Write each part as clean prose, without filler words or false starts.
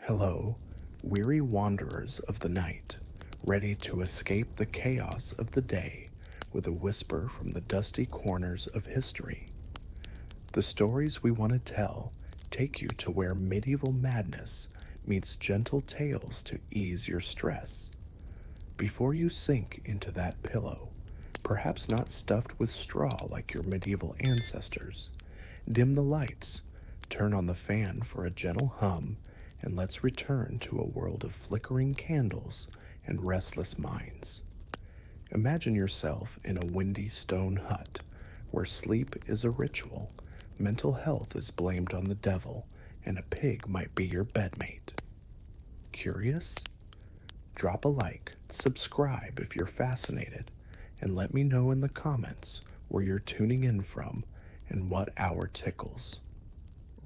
Hello, weary wanderers of the night, ready to escape the chaos of the day with a whisper from the dusty corners of history. The stories we want to tell take you to where medieval madness meets gentle tales to ease your stress. Before you sink into that pillow, perhaps not stuffed with straw like your medieval ancestors, dim the lights, turn on the fan for a gentle hum, and let's return to a world of flickering candles and restless minds. Imagine yourself in a windy stone hut where sleep is a ritual, mental health is blamed on the devil, and a pig might be your bedmate. Curious? Drop a like, subscribe if you're fascinated, and let me know in the comments where you're tuning in from and what hour tickles.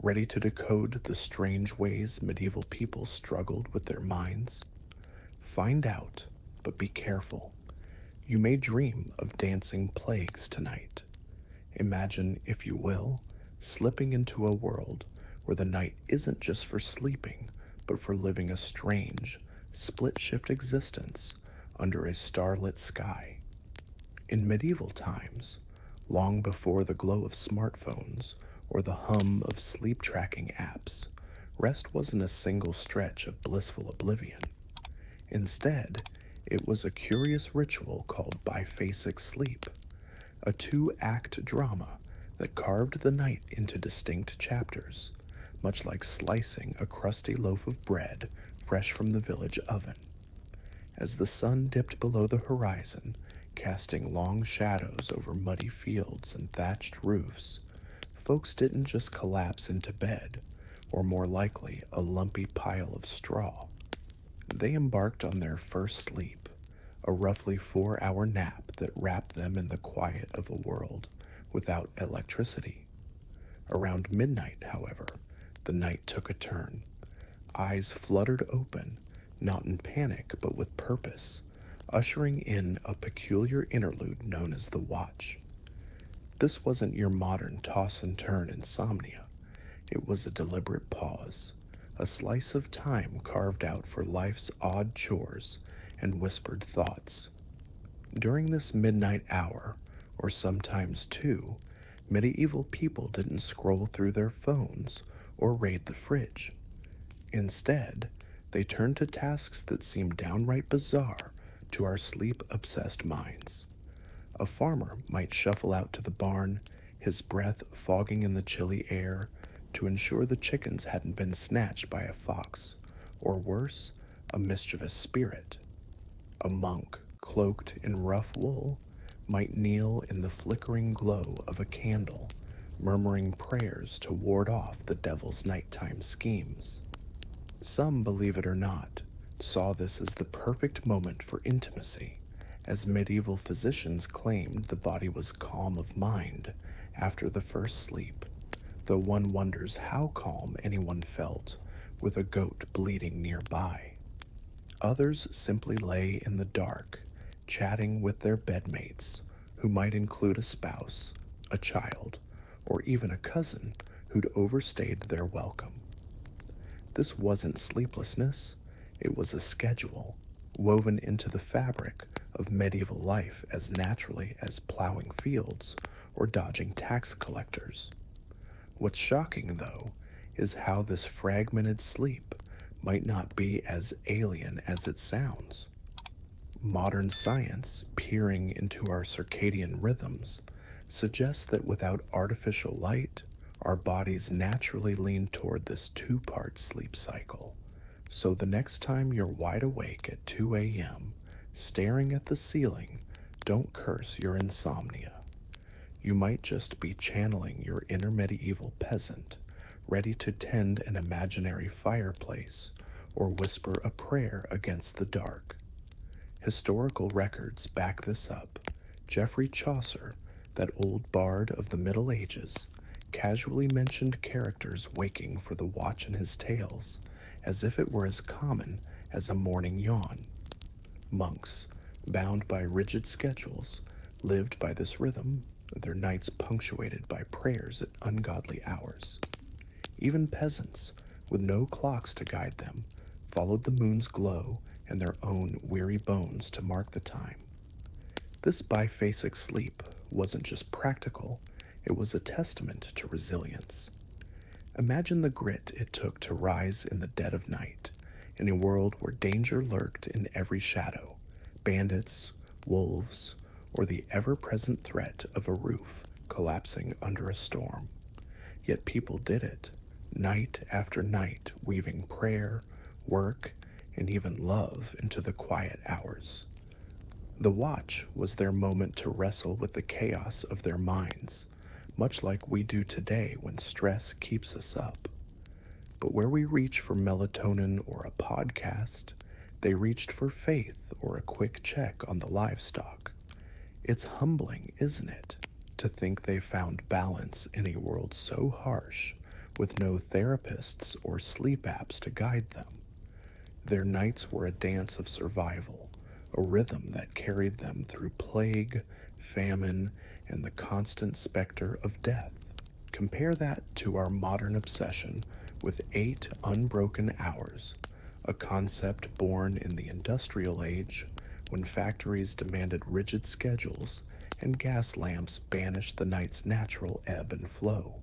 Ready to decode the strange ways medieval people struggled with their minds? Find out, but be careful. You may dream of dancing plagues tonight. Imagine, if you will, slipping into a world where the night isn't just for sleeping, but for living a strange, split-shift existence under a starlit sky. In medieval times, long before the glow of smartphones or the hum of sleep-tracking apps, rest wasn't a single stretch of blissful oblivion. Instead, it was a curious ritual called biphasic sleep, a two-act drama that carved the night into distinct chapters, much like slicing a crusty loaf of bread fresh from the village oven. As the sun dipped below the horizon, casting long shadows over muddy fields and thatched roofs, folks didn't just collapse into bed, or more likely, a lumpy pile of straw. They embarked on their first sleep, a roughly 4-hour nap that wrapped them in the quiet of a world without electricity. Around midnight, however, the night took a turn. Eyes fluttered open, not in panic but with purpose, ushering in a peculiar interlude known as the watch. This wasn't your modern toss and turn insomnia. It was a deliberate pause, a slice of time carved out for life's odd chores and whispered thoughts. During this midnight hour, or sometimes two, medieval people didn't scroll through their phones or raid the fridge. Instead, they turned to tasks that seem downright bizarre to our sleep-obsessed minds. A farmer might shuffle out to the barn, his breath fogging in the chilly air, to ensure the chickens hadn't been snatched by a fox, or worse, a mischievous spirit. A monk, cloaked in rough wool, might kneel in the flickering glow of a candle, murmuring prayers to ward off the devil's nighttime schemes. Some, believe it or not, saw this as the perfect moment for intimacy, as medieval physicians claimed the body was calm of mind after the first sleep, though one wonders how calm anyone felt with a goat bleeding nearby. Others simply lay in the dark, chatting with their bedmates, who might include a spouse, a child, or even a cousin who'd overstayed their welcome. This wasn't sleeplessness, it was a schedule, woven into the fabric of medieval life as naturally as plowing fields or dodging tax collectors. What's shocking, though, is how this fragmented sleep might not be as alien as it sounds. Modern science, peering into our circadian rhythms, suggests that without artificial light, our bodies naturally lean toward this two-part sleep cycle. So the next time you're wide awake at 2 a.m., staring at the ceiling, don't curse your insomnia. You might just be channeling your inner medieval peasant, ready to tend an imaginary fireplace or whisper a prayer against the dark. Historical records back this up. Geoffrey Chaucer, that old bard of the Middle Ages, casually mentioned characters waking for the watch in his tales, as if it were as common as a morning yawn. Monks, bound by rigid schedules, lived by this rhythm, their nights punctuated by prayers at ungodly hours. Even peasants, with no clocks to guide them, followed the moon's glow and their own weary bones to mark the time. This biphasic sleep wasn't just practical, it was a testament to resilience. Imagine the grit it took to rise in the dead of night, in a world where danger lurked in every shadow: bandits, wolves, or the ever-present threat of a roof collapsing under a storm. Yet people did it, night after night, weaving prayer, work, and even love into the quiet hours. The watch was their moment to wrestle with the chaos of their minds, much like we do today when stress keeps us up. But where we reach for melatonin or a podcast, they reached for faith or a quick check on the livestock. It's humbling, isn't it, to think they found balance in a world so harsh, with no therapists or sleep apps to guide them. Their nights were a dance of survival, a rhythm that carried them through plague, famine, and the constant specter of death. Compare that to our modern obsession with 8 unbroken hours, a concept born in the industrial age when factories demanded rigid schedules and gas lamps banished the night's natural ebb and flow.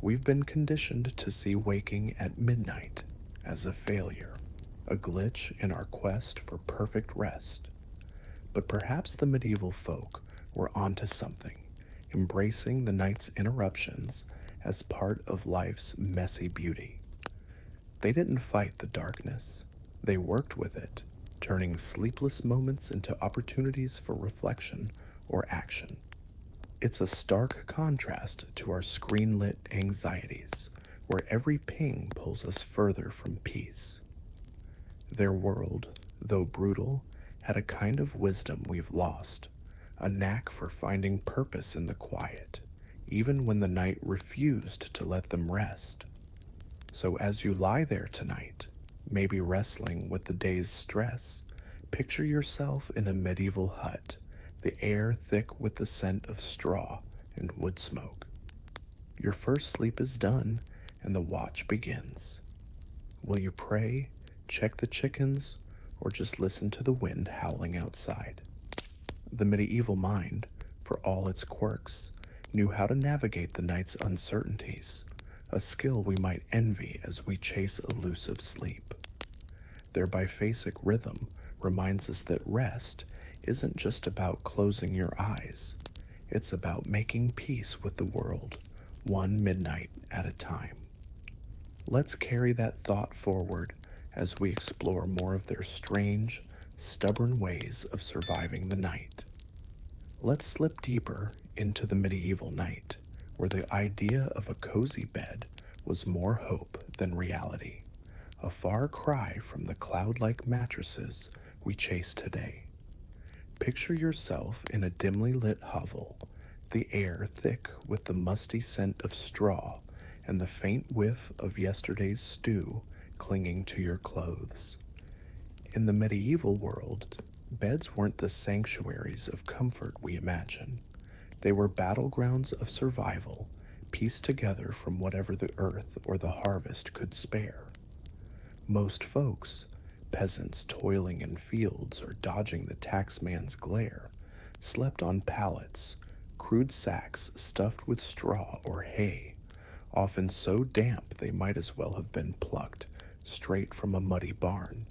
We've been conditioned to see waking at midnight as a failure, a glitch in our quest for perfect rest. But perhaps the medieval folk were onto something, embracing the night's interruptions as part of life's messy beauty. They didn't fight the darkness, they worked with it, turning sleepless moments into opportunities for reflection or action. It's a stark contrast to our screen-lit anxieties, where every ping pulls us further from peace. Their world, though brutal, had a kind of wisdom we've lost, a knack for finding purpose in the quiet, even when the night refused to let them rest. So as you lie there tonight, maybe wrestling with the day's stress, picture yourself in a medieval hut, the air thick with the scent of straw and wood smoke. Your first sleep is done, and the watch begins. Will you pray, check the chickens, or just listen to the wind howling outside? The medieval mind, for all its quirks, knew how to navigate the night's uncertainties, a skill we might envy as we chase elusive sleep. Their biphasic rhythm reminds us that rest isn't just about closing your eyes. It's about making peace with the world, one midnight at a time. Let's carry that thought forward as we explore more of their strange, stubborn ways of surviving the night. Let's slip deeper into the medieval night, where the idea of a cozy bed was more hope than reality, a far cry from the cloud-like mattresses we chase today. Picture yourself in a dimly lit hovel, the air thick with the musty scent of straw and the faint whiff of yesterday's stew clinging to your clothes. In the medieval world, beds weren't the sanctuaries of comfort we imagine. They were battlegrounds of survival, pieced together from whatever the earth or the harvest could spare. Most folks, peasants toiling in fields or dodging the taxman's glare, slept on pallets, crude sacks stuffed with straw or hay, often so damp they might as well have been plucked straight from a muddy barn.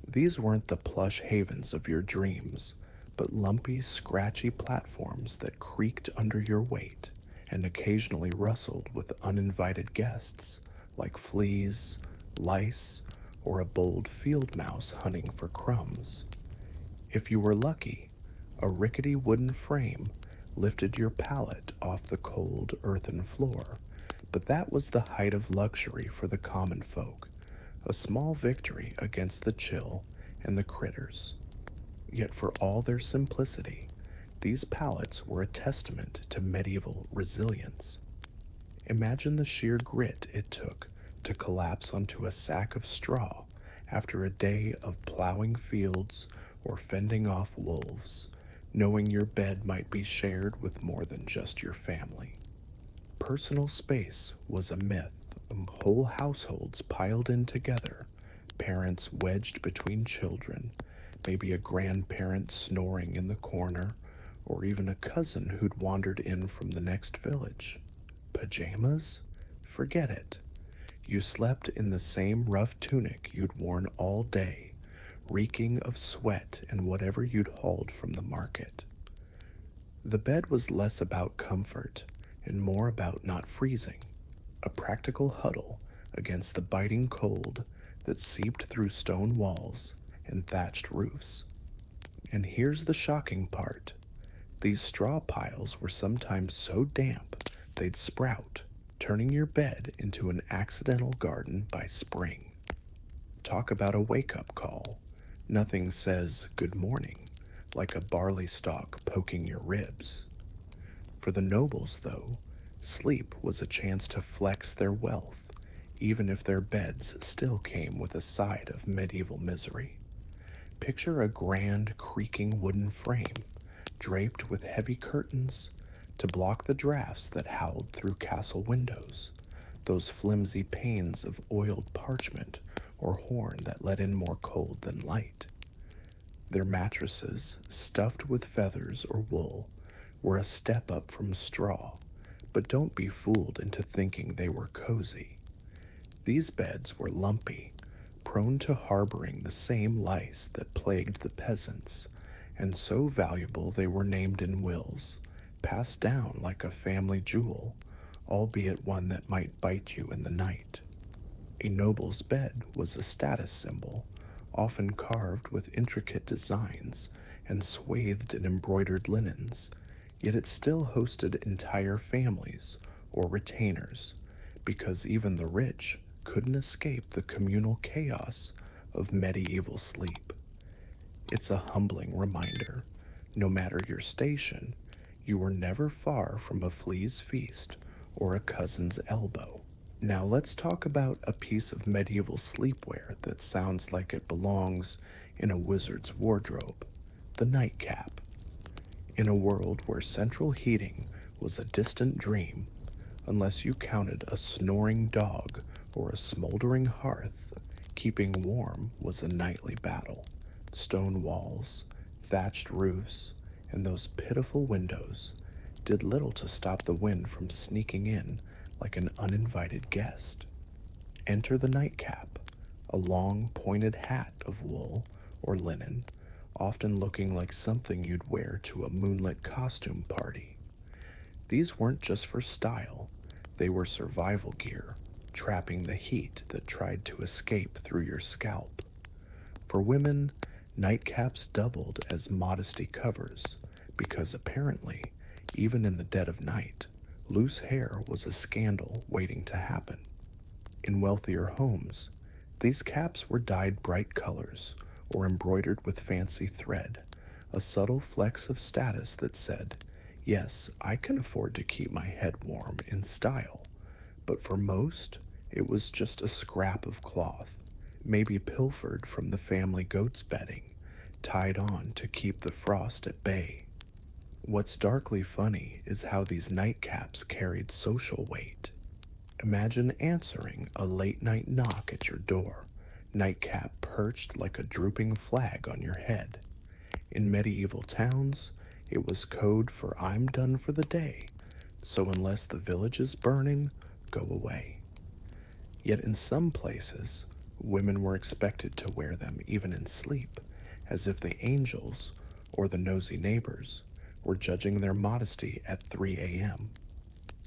These weren't the plush havens of your dreams, but lumpy, scratchy platforms that creaked under your weight and occasionally rustled with uninvited guests like fleas, lice, or a bold field mouse hunting for crumbs. If you were lucky, a rickety wooden frame lifted your pallet off the cold earthen floor, but that was the height of luxury for the common folk, a small victory against the chill and the critters. Yet for all their simplicity, these pallets were a testament to medieval resilience. Imagine the sheer grit it took to collapse onto a sack of straw after a day of plowing fields or fending off wolves, knowing your bed might be shared with more than just your family. Personal space was a myth, Whole households piled in together, parents wedged between children, maybe a grandparent snoring in the corner, or even a cousin who'd wandered in from the next village. Pajamas? Forget it. You slept in the same rough tunic you'd worn all day, reeking of sweat and whatever you'd hauled from the market. The bed was less about comfort and more about not freezing, a practical huddle against the biting cold that seeped through stone walls and thatched roofs. And here's the shocking part. These straw piles were sometimes so damp they'd sprout, turning your bed into an accidental garden by spring. Talk about a wake-up call. Nothing says good morning like a barley stalk poking your ribs. For the nobles, though, sleep was a chance to flex their wealth, even if their beds still came with a side of medieval misery. Picture a grand, creaking wooden frame, draped with heavy curtains to block the drafts that howled through castle windows, those flimsy panes of oiled parchment or horn that let in more cold than light. Their mattresses, stuffed with feathers or wool, were a step up from straw, but don't be fooled into thinking they were cozy. These beds were lumpy, prone to harboring the same lice that plagued the peasants, and so valuable they were named in wills, passed down like a family jewel, albeit one that might bite you in the night. A noble's bed was a status symbol, often carved with intricate designs and swathed in embroidered linens, yet it still hosted entire families or retainers, because even the rich couldn't escape the communal chaos of medieval sleep. It's a humbling reminder. No matter your station, you were never far from a flea's feast or a cousin's elbow. Now let's talk about a piece of medieval sleepwear that sounds like it belongs in a wizard's wardrobe, the nightcap. In a world where central heating was a distant dream, unless you counted a snoring dog or a smoldering hearth, keeping warm was a nightly battle. Stone walls, thatched roofs, and those pitiful windows did little to stop the wind from sneaking in like an uninvited guest. Enter the nightcap, a long, pointed hat of wool or linen, often looking like something you'd wear to a moonlit costume party. These weren't just for style, they were survival gear, trapping the heat that tried to escape through your scalp. For women, nightcaps doubled as modesty covers, because apparently, even in the dead of night, loose hair was a scandal waiting to happen. In wealthier homes, these caps were dyed bright colors or embroidered with fancy thread, a subtle flex of status that said, yes, I can afford to keep my head warm in style. But for most, it was just a scrap of cloth, maybe pilfered from the family goat's bedding, tied on to keep the frost at bay. What's darkly funny is how these nightcaps carried social weight. Imagine answering a late-night knock at your door, nightcap perched like a drooping flag on your head. In medieval towns, it was code for I'm done for the day, so unless the village is burning, go away. Yet in some places, women were expected to wear them even in sleep, as if the angels, or the nosy neighbors, were judging their modesty at 3 a.m.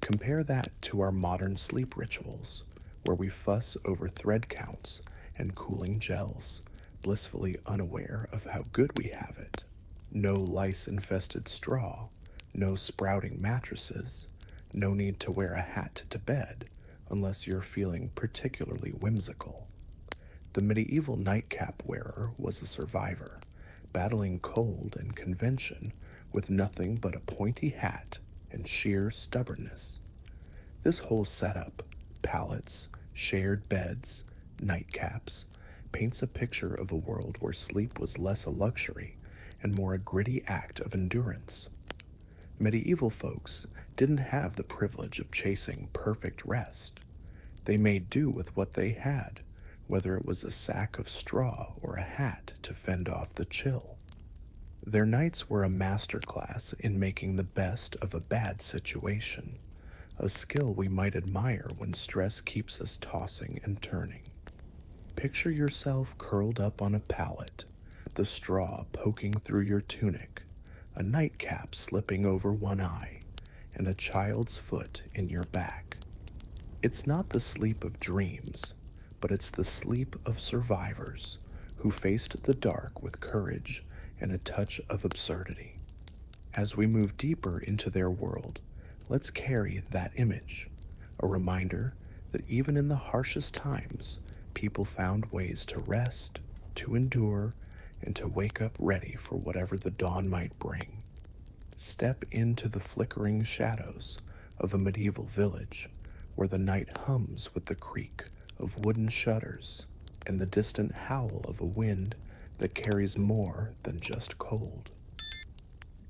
Compare that to our modern sleep rituals, where we fuss over thread counts and cooling gels, blissfully unaware of how good we have it. No lice-infested straw, no sprouting mattresses, no need to wear a hat to bed unless you're feeling particularly whimsical. The medieval nightcap wearer was a survivor, battling cold and convention with nothing but a pointy hat and sheer stubbornness. This whole setup, pallets, shared beds, nightcaps, paints a picture of a world where sleep was less a luxury and more a gritty act of endurance. Medieval folks didn't have the privilege of chasing perfect rest. They made do with what they had, whether it was a sack of straw or a hat to fend off the chill. Their nights were a masterclass in making the best of a bad situation, a skill we might admire when stress keeps us tossing and turning. Picture yourself curled up on a pallet, the straw poking through your tunic, a nightcap slipping over one eye, and a child's foot in your back. It's not the sleep of dreams, but it's the sleep of survivors who faced the dark with courage and a touch of absurdity. As we move deeper into their world, let's carry that image, a reminder that even in the harshest times, people found ways to rest, to endure, and to wake up ready for whatever the dawn might bring. Step into the flickering shadows of a medieval village where the night hums with the creak of wooden shutters and the distant howl of a wind that carries more than just cold.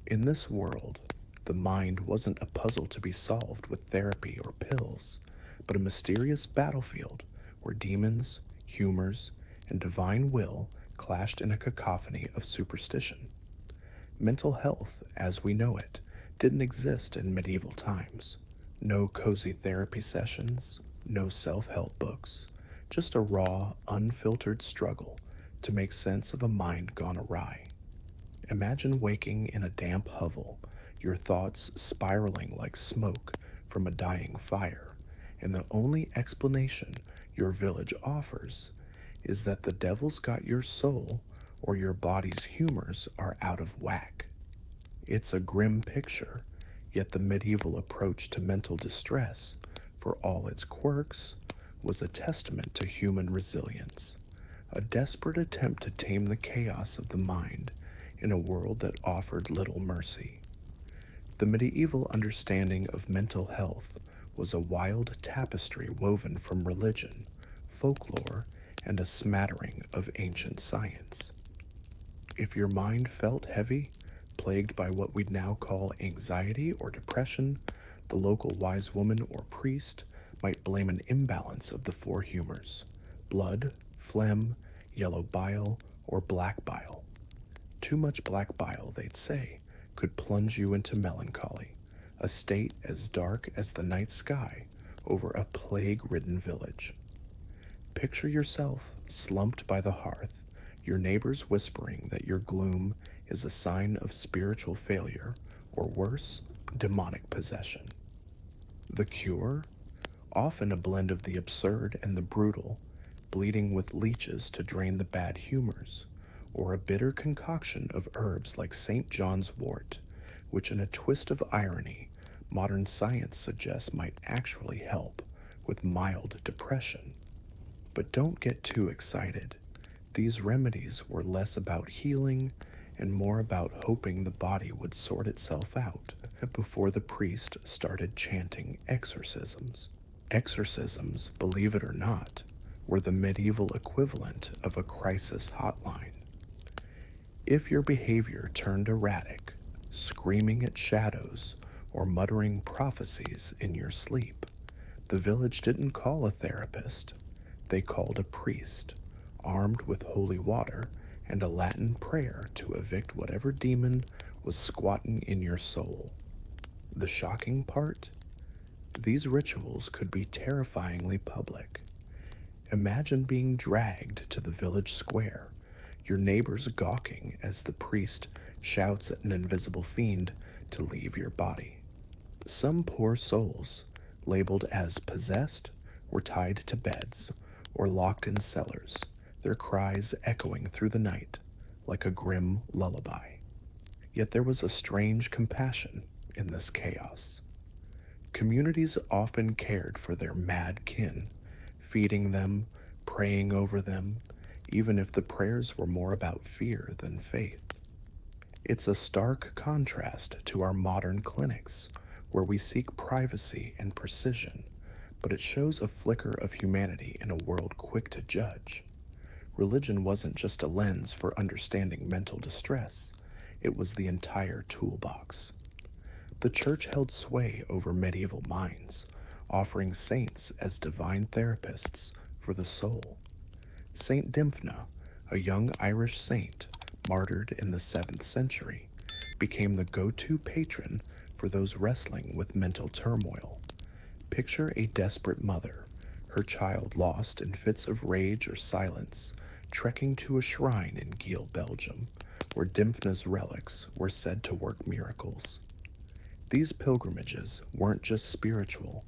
In this world, the mind wasn't a puzzle to be solved with therapy or pills, but a mysterious battlefield where demons, humors, and divine will clashed in a cacophony of superstition. Mental health, as we know it, didn't exist in medieval times. No cozy therapy sessions, no self-help books, just a raw, unfiltered struggle to make sense of a mind gone awry. Imagine waking in a damp hovel, your thoughts spiraling like smoke from a dying fire, and the only explanation your village offers is that the devil's got your soul or your body's humors are out of whack. It's a grim picture, yet the medieval approach to mental distress, for all its quirks, was a testament to human resilience, a desperate attempt to tame the chaos of the mind in a world that offered little mercy. The medieval understanding of mental health was a wild tapestry woven from religion, folklore, and a smattering of ancient science. If your mind felt heavy, plagued by what we'd now call anxiety or depression, the local wise woman or priest might blame an imbalance of the four humors: blood, phlegm, yellow bile, or black bile. Too much black bile, they'd say, could plunge you into melancholy, a state as dark as the night sky over a plague-ridden village. Picture yourself slumped by the hearth, your neighbors whispering that your gloom is a sign of spiritual failure, or worse, demonic possession. The cure? Often a blend of the absurd and the brutal, bleeding with leeches to drain the bad humors, or a bitter concoction of herbs like St. John's wort, which in a twist of irony, modern science suggests might actually help with mild depression. But don't get too excited. These remedies were less about healing and more about hoping the body would sort itself out before the priest started chanting exorcisms. Exorcisms, believe it or not, were the medieval equivalent of a crisis hotline. If your behavior turned erratic, screaming at shadows or muttering prophecies in your sleep, the village didn't call a therapist. They called a priest, armed with holy water and a Latin prayer to evict whatever demon was squatting in your soul. The shocking part? These rituals could be terrifyingly public. Imagine being dragged to the village square, your neighbors gawking as the priest shouts at an invisible fiend to leave your body. Some poor souls, labeled as possessed, were tied to beds or locked in cellars, their cries echoing through the night like a grim lullaby. Yet there was a strange compassion in this chaos. Communities often cared for their mad kin, feeding them, praying over them, even if the prayers were more about fear than faith. It's a stark contrast to our modern clinics, where we seek privacy and precision, but it shows a flicker of humanity in a world quick to judge. Religion wasn't just a lens for understanding mental distress, it was the entire toolbox. The church held sway over medieval minds, offering saints as divine therapists for the soul. Saint Dymphna, a young Irish saint martyred in the 7th century, became the go-to patron for those wrestling with mental turmoil. Picture a desperate mother, her child lost in fits of rage or silence, trekking to a shrine in Giel, Belgium, where Dymphna's relics were said to work miracles. These pilgrimages weren't just spiritual,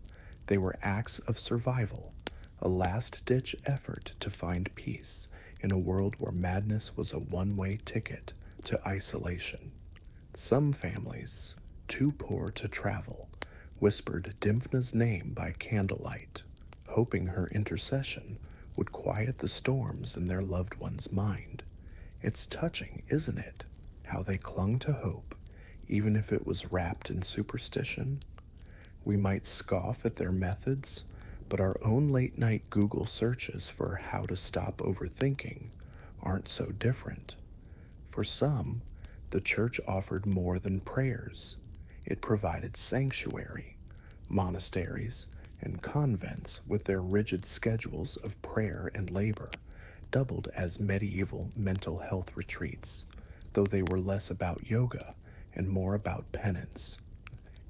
they were acts of survival, a last-ditch effort to find peace in a world where madness was a one-way ticket to isolation. Some families, too poor to travel, whispered Dymphna's name by candlelight, hoping her intercession would quiet the storms in their loved one's mind. It's touching, isn't it, how they clung to hope, even if it was wrapped in superstition? We might scoff at their methods, but our own late-night Google searches for how to stop overthinking aren't so different. For some, the church offered more than prayers. It provided sanctuary. Monasteries and convents, with their rigid schedules of prayer and labor, doubled as medieval mental health retreats, though they were less about yoga and more about penance.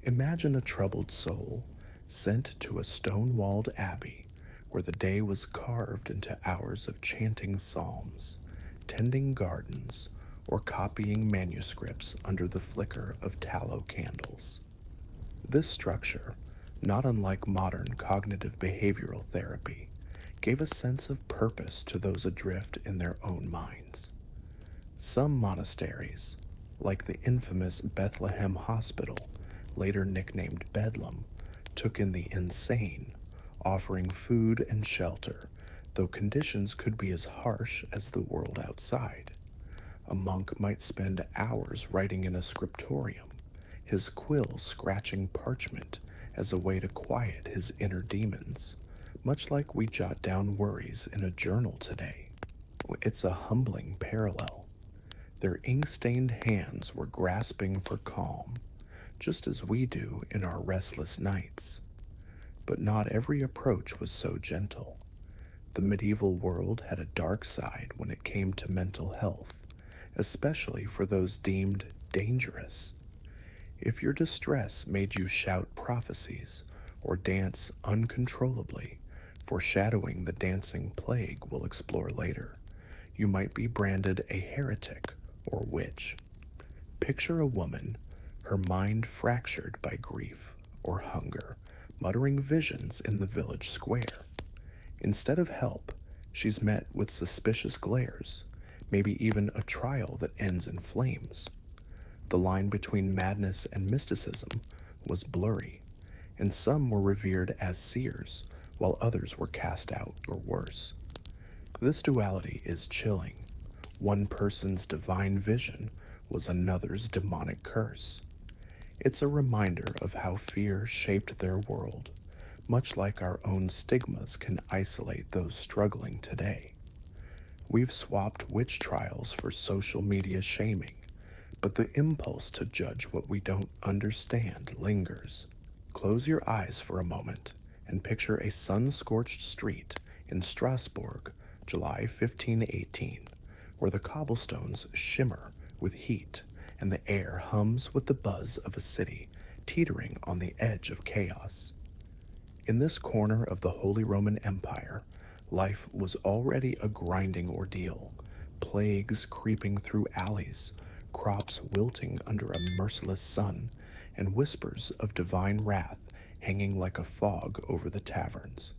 Imagine a troubled soul sent to a stone-walled abbey where the day was carved into hours of chanting psalms, tending gardens, or copying manuscripts under the flicker of tallow candles. This structure, not unlike modern cognitive behavioral therapy, gave a sense of purpose to those adrift in their own minds. Some monasteries, like the infamous Bethlehem Hospital, later nicknamed Bedlam, took in the insane, offering food and shelter, though conditions could be as harsh as the world outside. A monk might spend hours writing in a scriptorium, his quill scratching parchment as a way to quiet his inner demons, much like we jot down worries in a journal today. It's a humbling parallel. Their ink-stained hands were grasping for calm, just as we do in our restless nights. But not every approach was so gentle. The medieval world had a dark side when it came to mental health, especially for those deemed dangerous. If your distress made you shout prophecies or dance uncontrollably, foreshadowing the dancing plague we'll explore later, you might be branded a heretic or witch. Picture a woman, her mind fractured by grief or hunger, muttering visions in the village square. Instead of help, she's met with suspicious glares, maybe even a trial that ends in flames. The line between madness and mysticism was blurry, and some were revered as seers, while others were cast out or worse. This duality is chilling. One person's divine vision was another's demonic curse. It's a reminder of how fear shaped their world, much like our own stigmas can isolate those struggling today. We've swapped witch trials for social media shaming, but the impulse to judge what we don't understand lingers. Close your eyes for a moment and picture a sun-scorched street in Strasbourg, July 1518, where the cobblestones shimmer with heat and the air hums with the buzz of a city teetering on the edge of chaos. In this corner of the Holy Roman Empire, life was already a grinding ordeal, plagues creeping through alleys, crops wilting under a merciless sun, and whispers of divine wrath hanging like a fog over the taverns.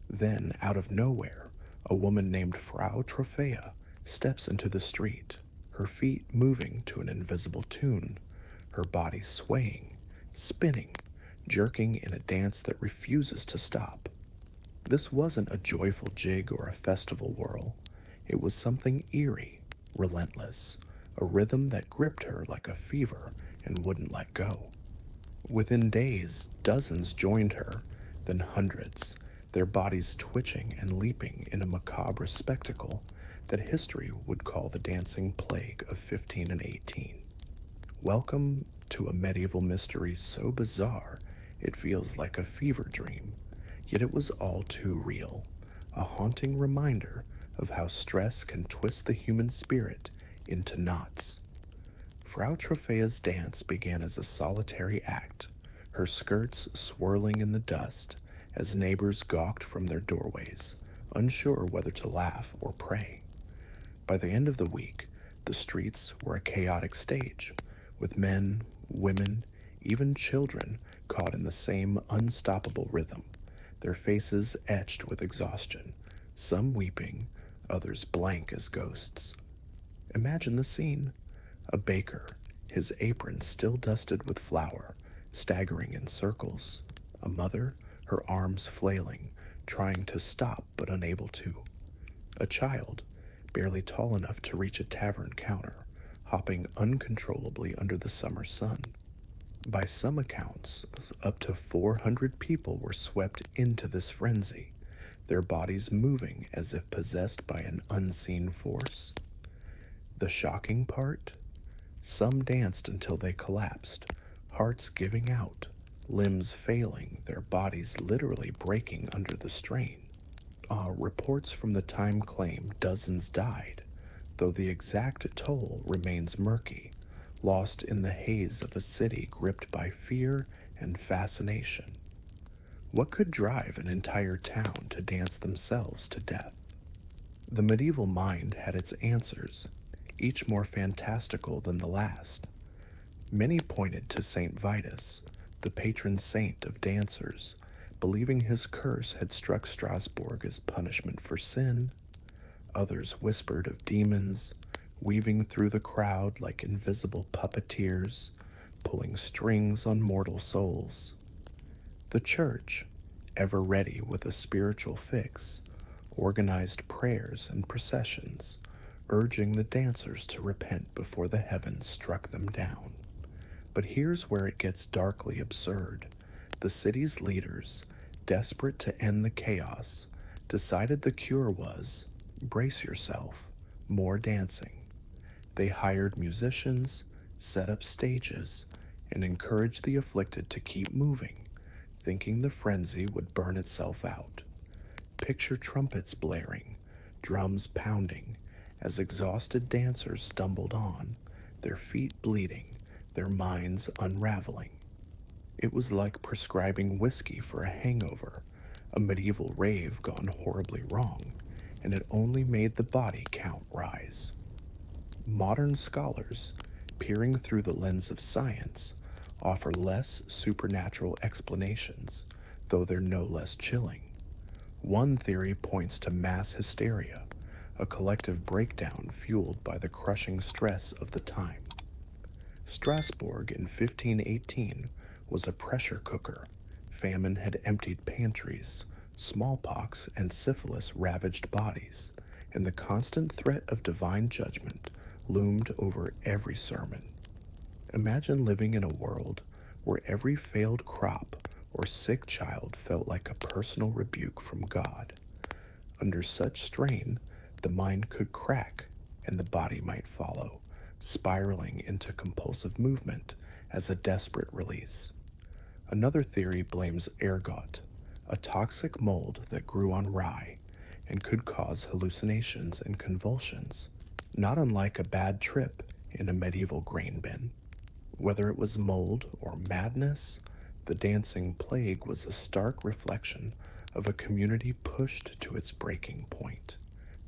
Then, out of nowhere, a woman named Frau Trophea steps into the street, her feet moving to an invisible tune, her body swaying, spinning, jerking in a dance that refuses to stop. This wasn't a joyful jig or a festival whirl. It was something eerie, relentless, a rhythm that gripped her like a fever and wouldn't let go. Within days, dozens joined her, then hundreds, their bodies twitching and leaping in a macabre spectacle that history would call the dancing plague of 15 and 18. Welcome to a medieval mystery so bizarre It feels like a fever dream, yet it was all too real, a haunting reminder of how stress can twist the human spirit into knots. Frau Trofea's dance began as a solitary act, her skirts swirling in the dust as neighbors gawked from their doorways, unsure whether to laugh or pray. By the end of the week, the streets were a chaotic stage, with men, women, even children caught in the same unstoppable rhythm, their faces etched with exhaustion, some weeping, others blank as ghosts. Imagine the scene. A baker, his apron still dusted with flour, staggering in circles. A mother, her arms flailing, trying to stop but unable to. A child, barely tall enough to reach a tavern counter, hopping uncontrollably under the summer sun. By some accounts, up to 400 people were swept into this frenzy, their bodies moving as if possessed by an unseen force. The shocking part? Some danced until they collapsed, hearts giving out, limbs failing, their bodies literally breaking under the strain. Reports from the time claim dozens died, though the exact toll remains murky, lost in the haze of a city gripped by fear and fascination. What could drive an entire town to dance themselves to death? The medieval mind had its answers, each more fantastical than the last. Many pointed to Saint Vitus, the patron saint of dancers, believing his curse had struck Strasbourg as punishment for sin. Others whispered of demons, weaving through the crowd like invisible puppeteers, pulling strings on mortal souls. The church, ever ready with a spiritual fix, organized prayers and processions, urging the dancers to repent before the heavens struck them down. But here's where it gets darkly absurd. The city's leaders, desperate to end the chaos, decided the cure was, brace yourself, more dancing. They hired musicians, set up stages, and encouraged the afflicted to keep moving, thinking the frenzy would burn itself out. Picture trumpets blaring, drums pounding, as exhausted dancers stumbled on, their feet bleeding, their minds unraveling. It was like prescribing whiskey for a hangover, a medieval rave gone horribly wrong, and it only made the body count rise. Modern scholars, peering through the lens of science, offer less supernatural explanations, though they're no less chilling. One theory points to mass hysteria, a collective breakdown fueled by the crushing stress of the time. Strasbourg in 1518 was a pressure cooker. Famine had emptied pantries, smallpox and syphilis ravaged bodies, and the constant threat of divine judgment loomed over every sermon. Imagine living in a world where every failed crop or sick child felt like a personal rebuke from God. Under such strain, the mind could crack and the body might follow, spiraling into compulsive movement as a desperate release. Another theory blames ergot, a toxic mold that grew on rye and could cause hallucinations and convulsions, not unlike a bad trip in a medieval grain bin. Whether it was mold or madness, the dancing plague was a stark reflection of a community pushed to its breaking point,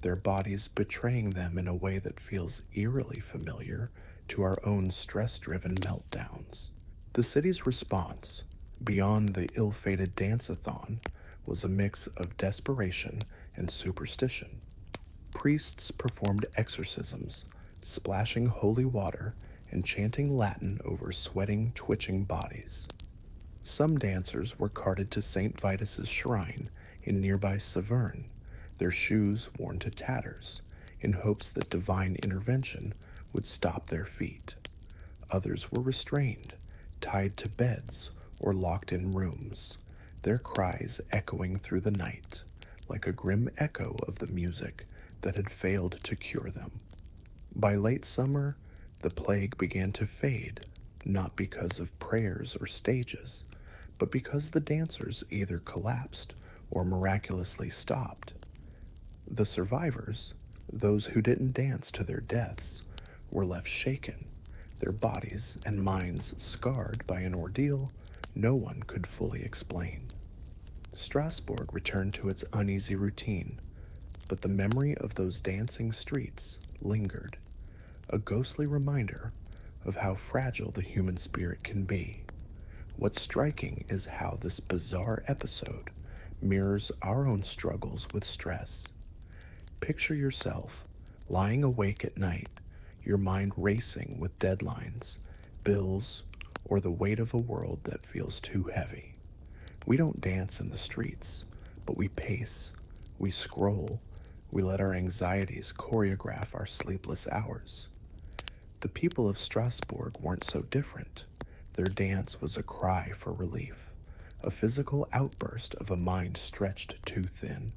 their bodies betraying them in a way that feels eerily familiar to our own stress-driven meltdowns. The city's response, beyond the ill-fated dance-a-thon, was a mix of desperation and superstition. Priests performed exorcisms, splashing holy water and chanting Latin over sweating, twitching bodies. Some dancers were carted to St. Vitus's shrine in nearby Saverne, their shoes worn to tatters, in hopes that divine intervention would stop their feet. Others were restrained, tied to beds, or locked in rooms, their cries echoing through the night, like a grim echo of the music that had failed to cure them. By late summer, the plague began to fade, not because of prayers or stages, but because the dancers either collapsed or miraculously stopped. The survivors, those who didn't dance to their deaths, were left shaken, their bodies and minds scarred by an ordeal no one could fully explain. Strasbourg returned to its uneasy routine, but the memory of those dancing streets lingered, a ghostly reminder of how fragile the human spirit can be. What's striking is how this bizarre episode mirrors our own struggles with stress. Picture yourself lying awake at night, your mind racing with deadlines, bills, or the weight of a world that feels too heavy. We don't dance in the streets, but we pace, we scroll, we let our anxieties choreograph our sleepless hours. The people of Strasbourg weren't so different. Their dance was a cry for relief, a physical outburst of a mind stretched too thin.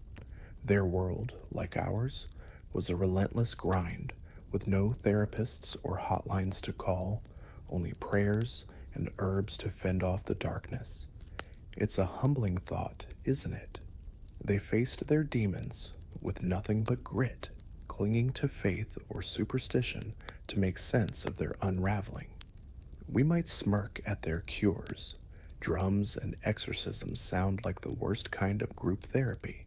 Their world, like ours, was a relentless grind with no therapists or hotlines to call, only prayers and herbs to fend off the darkness. It's a humbling thought, isn't it? They faced their demons with nothing but grit, clinging to faith or superstition to make sense of their unraveling. We might smirk at their cures. Drums and exorcisms sound like the worst kind of group therapy,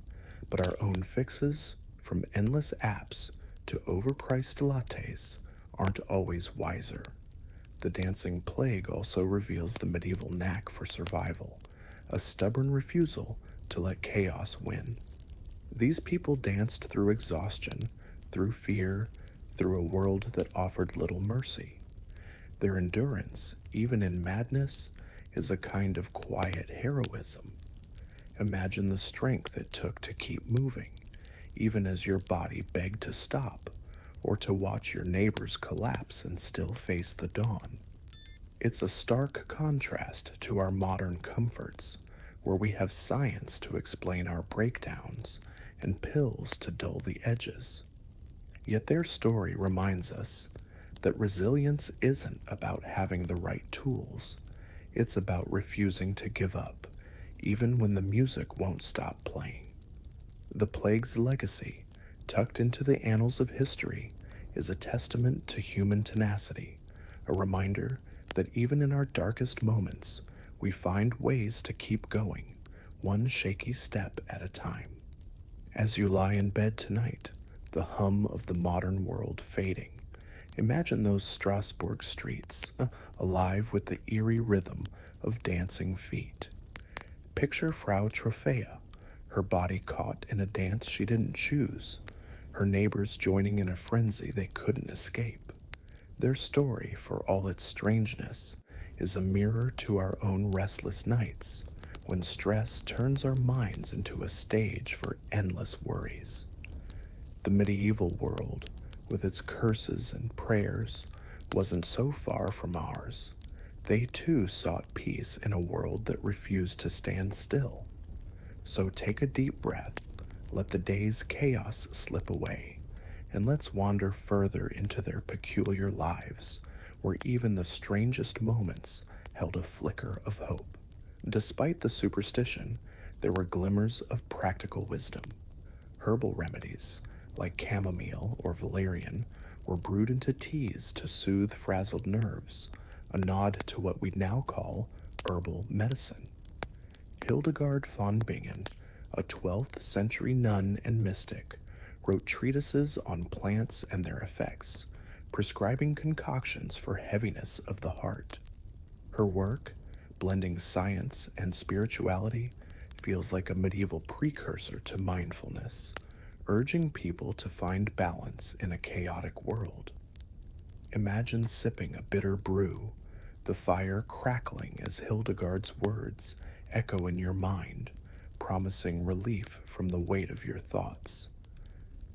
but our own fixes, from endless apps to overpriced lattes, aren't always wiser. The dancing plague also reveals the medieval knack for survival, a stubborn refusal to let chaos win. These people danced through exhaustion, through fear, through a world that offered little mercy. Their endurance, even in madness, is a kind of quiet heroism. Imagine the strength it took to keep moving, even as your body begged to stop, or to watch your neighbors collapse and still face the dawn. It's a stark contrast to our modern comforts, where we have science to explain our breakdowns and pills to dull the edges. Yet their story reminds us that resilience isn't about having the right tools. It's about refusing to give up, even when the music won't stop playing. The plague's legacy, tucked into the annals of history, is a testament to human tenacity, a reminder that even in our darkest moments, we find ways to keep going, one shaky step at a time. As you lie in bed tonight, the hum of the modern world fading, imagine those Strasbourg streets, alive with the eerie rhythm of dancing feet. Picture Frau Trophea, her body caught in a dance she didn't choose, her neighbors joining in a frenzy they couldn't escape. Their story, for all its strangeness, is a mirror to our own restless nights, when stress turns our minds into a stage for endless worries. The medieval world, with its curses and prayers, wasn't so far from ours. They too sought peace in a world that refused to stand still. So take a deep breath, let the day's chaos slip away, and let's wander further into their peculiar lives, where even the strangest moments held a flicker of hope. Despite the superstition, there were glimmers of practical wisdom. Herbal remedies, like chamomile or valerian, were brewed into teas to soothe frazzled nerves, a nod to what we now call herbal medicine. Hildegard von Bingen, a 12th century nun and mystic, wrote treatises on plants and their effects, prescribing concoctions for heaviness of the heart. Her work, blending science and spirituality, feels like a medieval precursor to mindfulness, urging people to find balance in a chaotic world. Imagine sipping a bitter brew, the fire crackling as Hildegard's words echo in your mind, promising relief from the weight of your thoughts.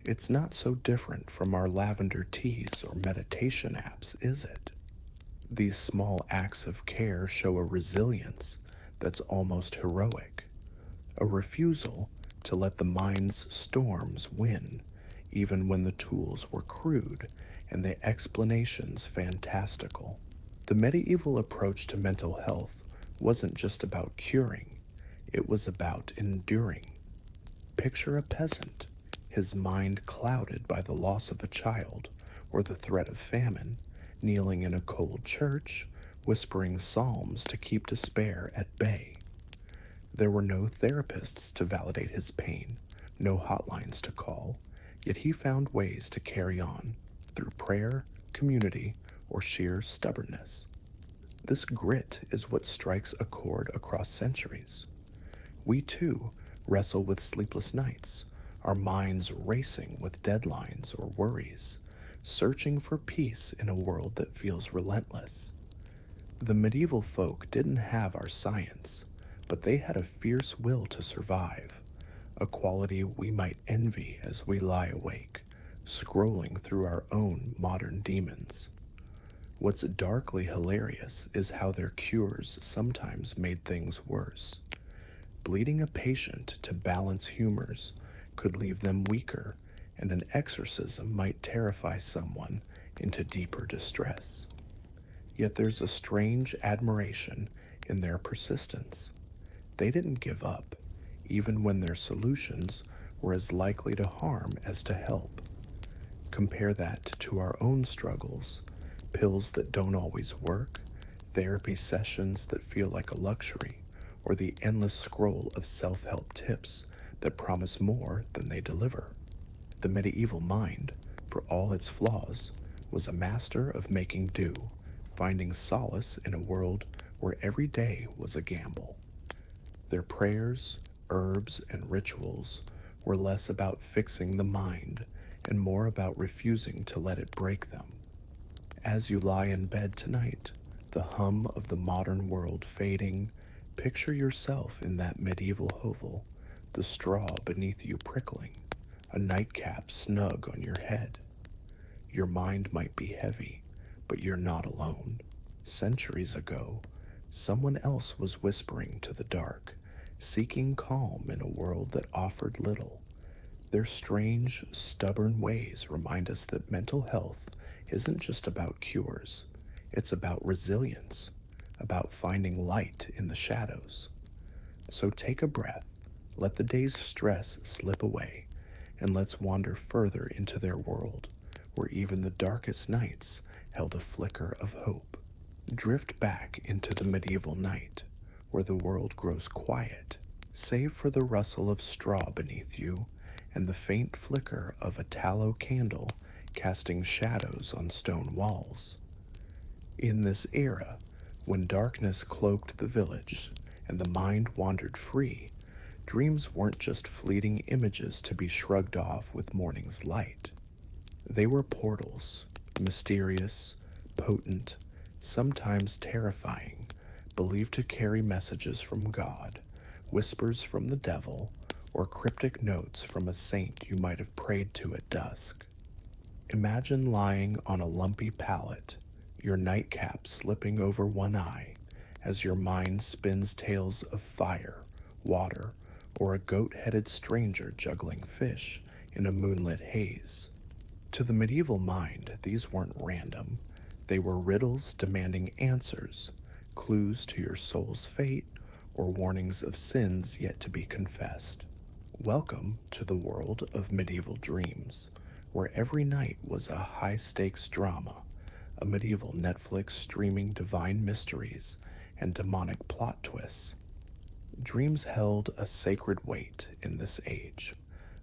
It's not so different from our lavender teas or meditation apps, is it? These small acts of care show a resilience that's almost heroic, a refusal to let the mind's storms win, even when the tools were crude and the explanations fantastical. The medieval approach to mental health wasn't just about curing, it was about enduring. Picture a peasant, his mind clouded by the loss of a child or the threat of famine, kneeling in a cold church, whispering psalms to keep despair at bay. There were no therapists to validate his pain, no hotlines to call, yet he found ways to carry on through prayer, community, or sheer stubbornness. This grit is what strikes a chord across centuries. We too wrestle with sleepless nights, our minds racing with deadlines or worries, searching for peace in a world that feels relentless. The medieval folk didn't have our science, but they had a fierce will to survive, a quality we might envy as we lie awake, scrolling through our own modern demons. What's darkly hilarious is how their cures sometimes made things worse. Bleeding a patient to balance humors could leave them weaker, and an exorcism might terrify someone into deeper distress. Yet there's a strange admiration in their persistence. They didn't give up, even when their solutions were as likely to harm as to help. Compare that to our own struggles, pills that don't always work, therapy sessions that feel like a luxury, or the endless scroll of self-help tips that promise more than they deliver. The medieval mind, for all its flaws, was a master of making do, finding solace in a world where every day was a gamble. Their prayers, herbs, and rituals were less about fixing the mind and more about refusing to let it break them. As you lie in bed tonight, the hum of the modern world fading, picture yourself in that medieval hovel, the straw beneath you prickling, a nightcap snug on your head. Your mind might be heavy, but you're not alone. Centuries ago, someone else was whispering to the dark, seeking calm in a world that offered little. Their strange, stubborn ways remind us that mental health isn't just about cures. It's about resilience, about finding light in the shadows. So take a breath, let the day's stress slip away, and let's wander further into their world, where even the darkest nights held a flicker of hope. Drift back into the medieval night, where the world grows quiet, save for the rustle of straw beneath you and the faint flicker of a tallow candle casting shadows on stone walls. In this era, when darkness cloaked the village and the mind wandered free, dreams weren't just fleeting images to be shrugged off with morning's light. They were portals, mysterious, potent, sometimes terrifying, believed to carry messages from God, whispers from the devil, or cryptic notes from a saint you might have prayed to at dusk. Imagine lying on a lumpy pallet, your nightcap slipping over one eye, as your mind spins tales of fire, water, or a goat-headed stranger juggling fish in a moonlit haze. To the medieval mind, these weren't random. They were riddles demanding answers, clues to your soul's fate, or warnings of sins yet to be confessed. Welcome to the world of medieval dreams, where every night was a high-stakes drama, a medieval Netflix streaming divine mysteries and demonic plot twists. Dreams held a sacred weight in this age,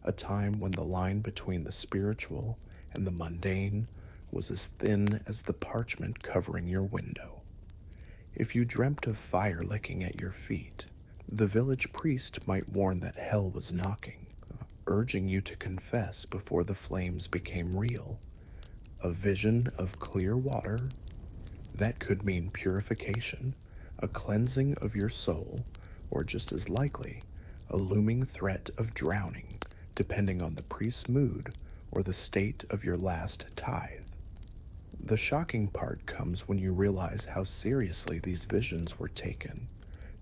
a time when the line between the spiritual and the mundane was as thin as the parchment covering your window. If you dreamt of fire licking at your feet, the village priest might warn that hell was knocking, urging you to confess before the flames became real. A vision of clear water? That could mean purification, a cleansing of your soul, or just as likely, a looming threat of drowning, depending on the priest's mood or the state of your last tithe. The shocking part comes when you realize how seriously these visions were taken.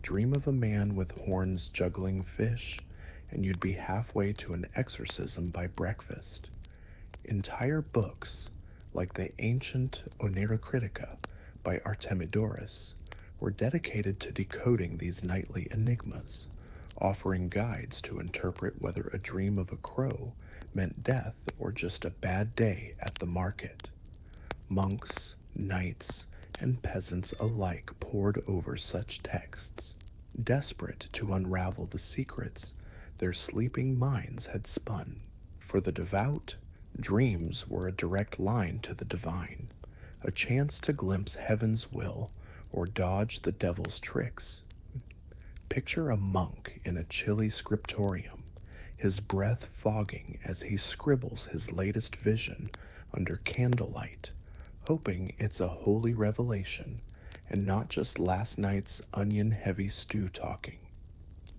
Dream of a man with horns juggling fish, and you'd be halfway to an exorcism by breakfast. Entire books, like the ancient Oneirocritica by Artemidorus, were dedicated to decoding these nightly enigmas, offering guides to interpret whether a dream of a crow meant death or just a bad day at the market. Monks, knights, and peasants alike pored over such texts, desperate to unravel the secrets their sleeping minds had spun. For the devout, dreams were a direct line to the divine, a chance to glimpse heaven's will or dodge the devil's tricks. Picture a monk in a chilly scriptorium, his breath fogging as he scribbles his latest vision under candlelight, hoping it's a holy revelation and not just last night's onion-heavy stew talking.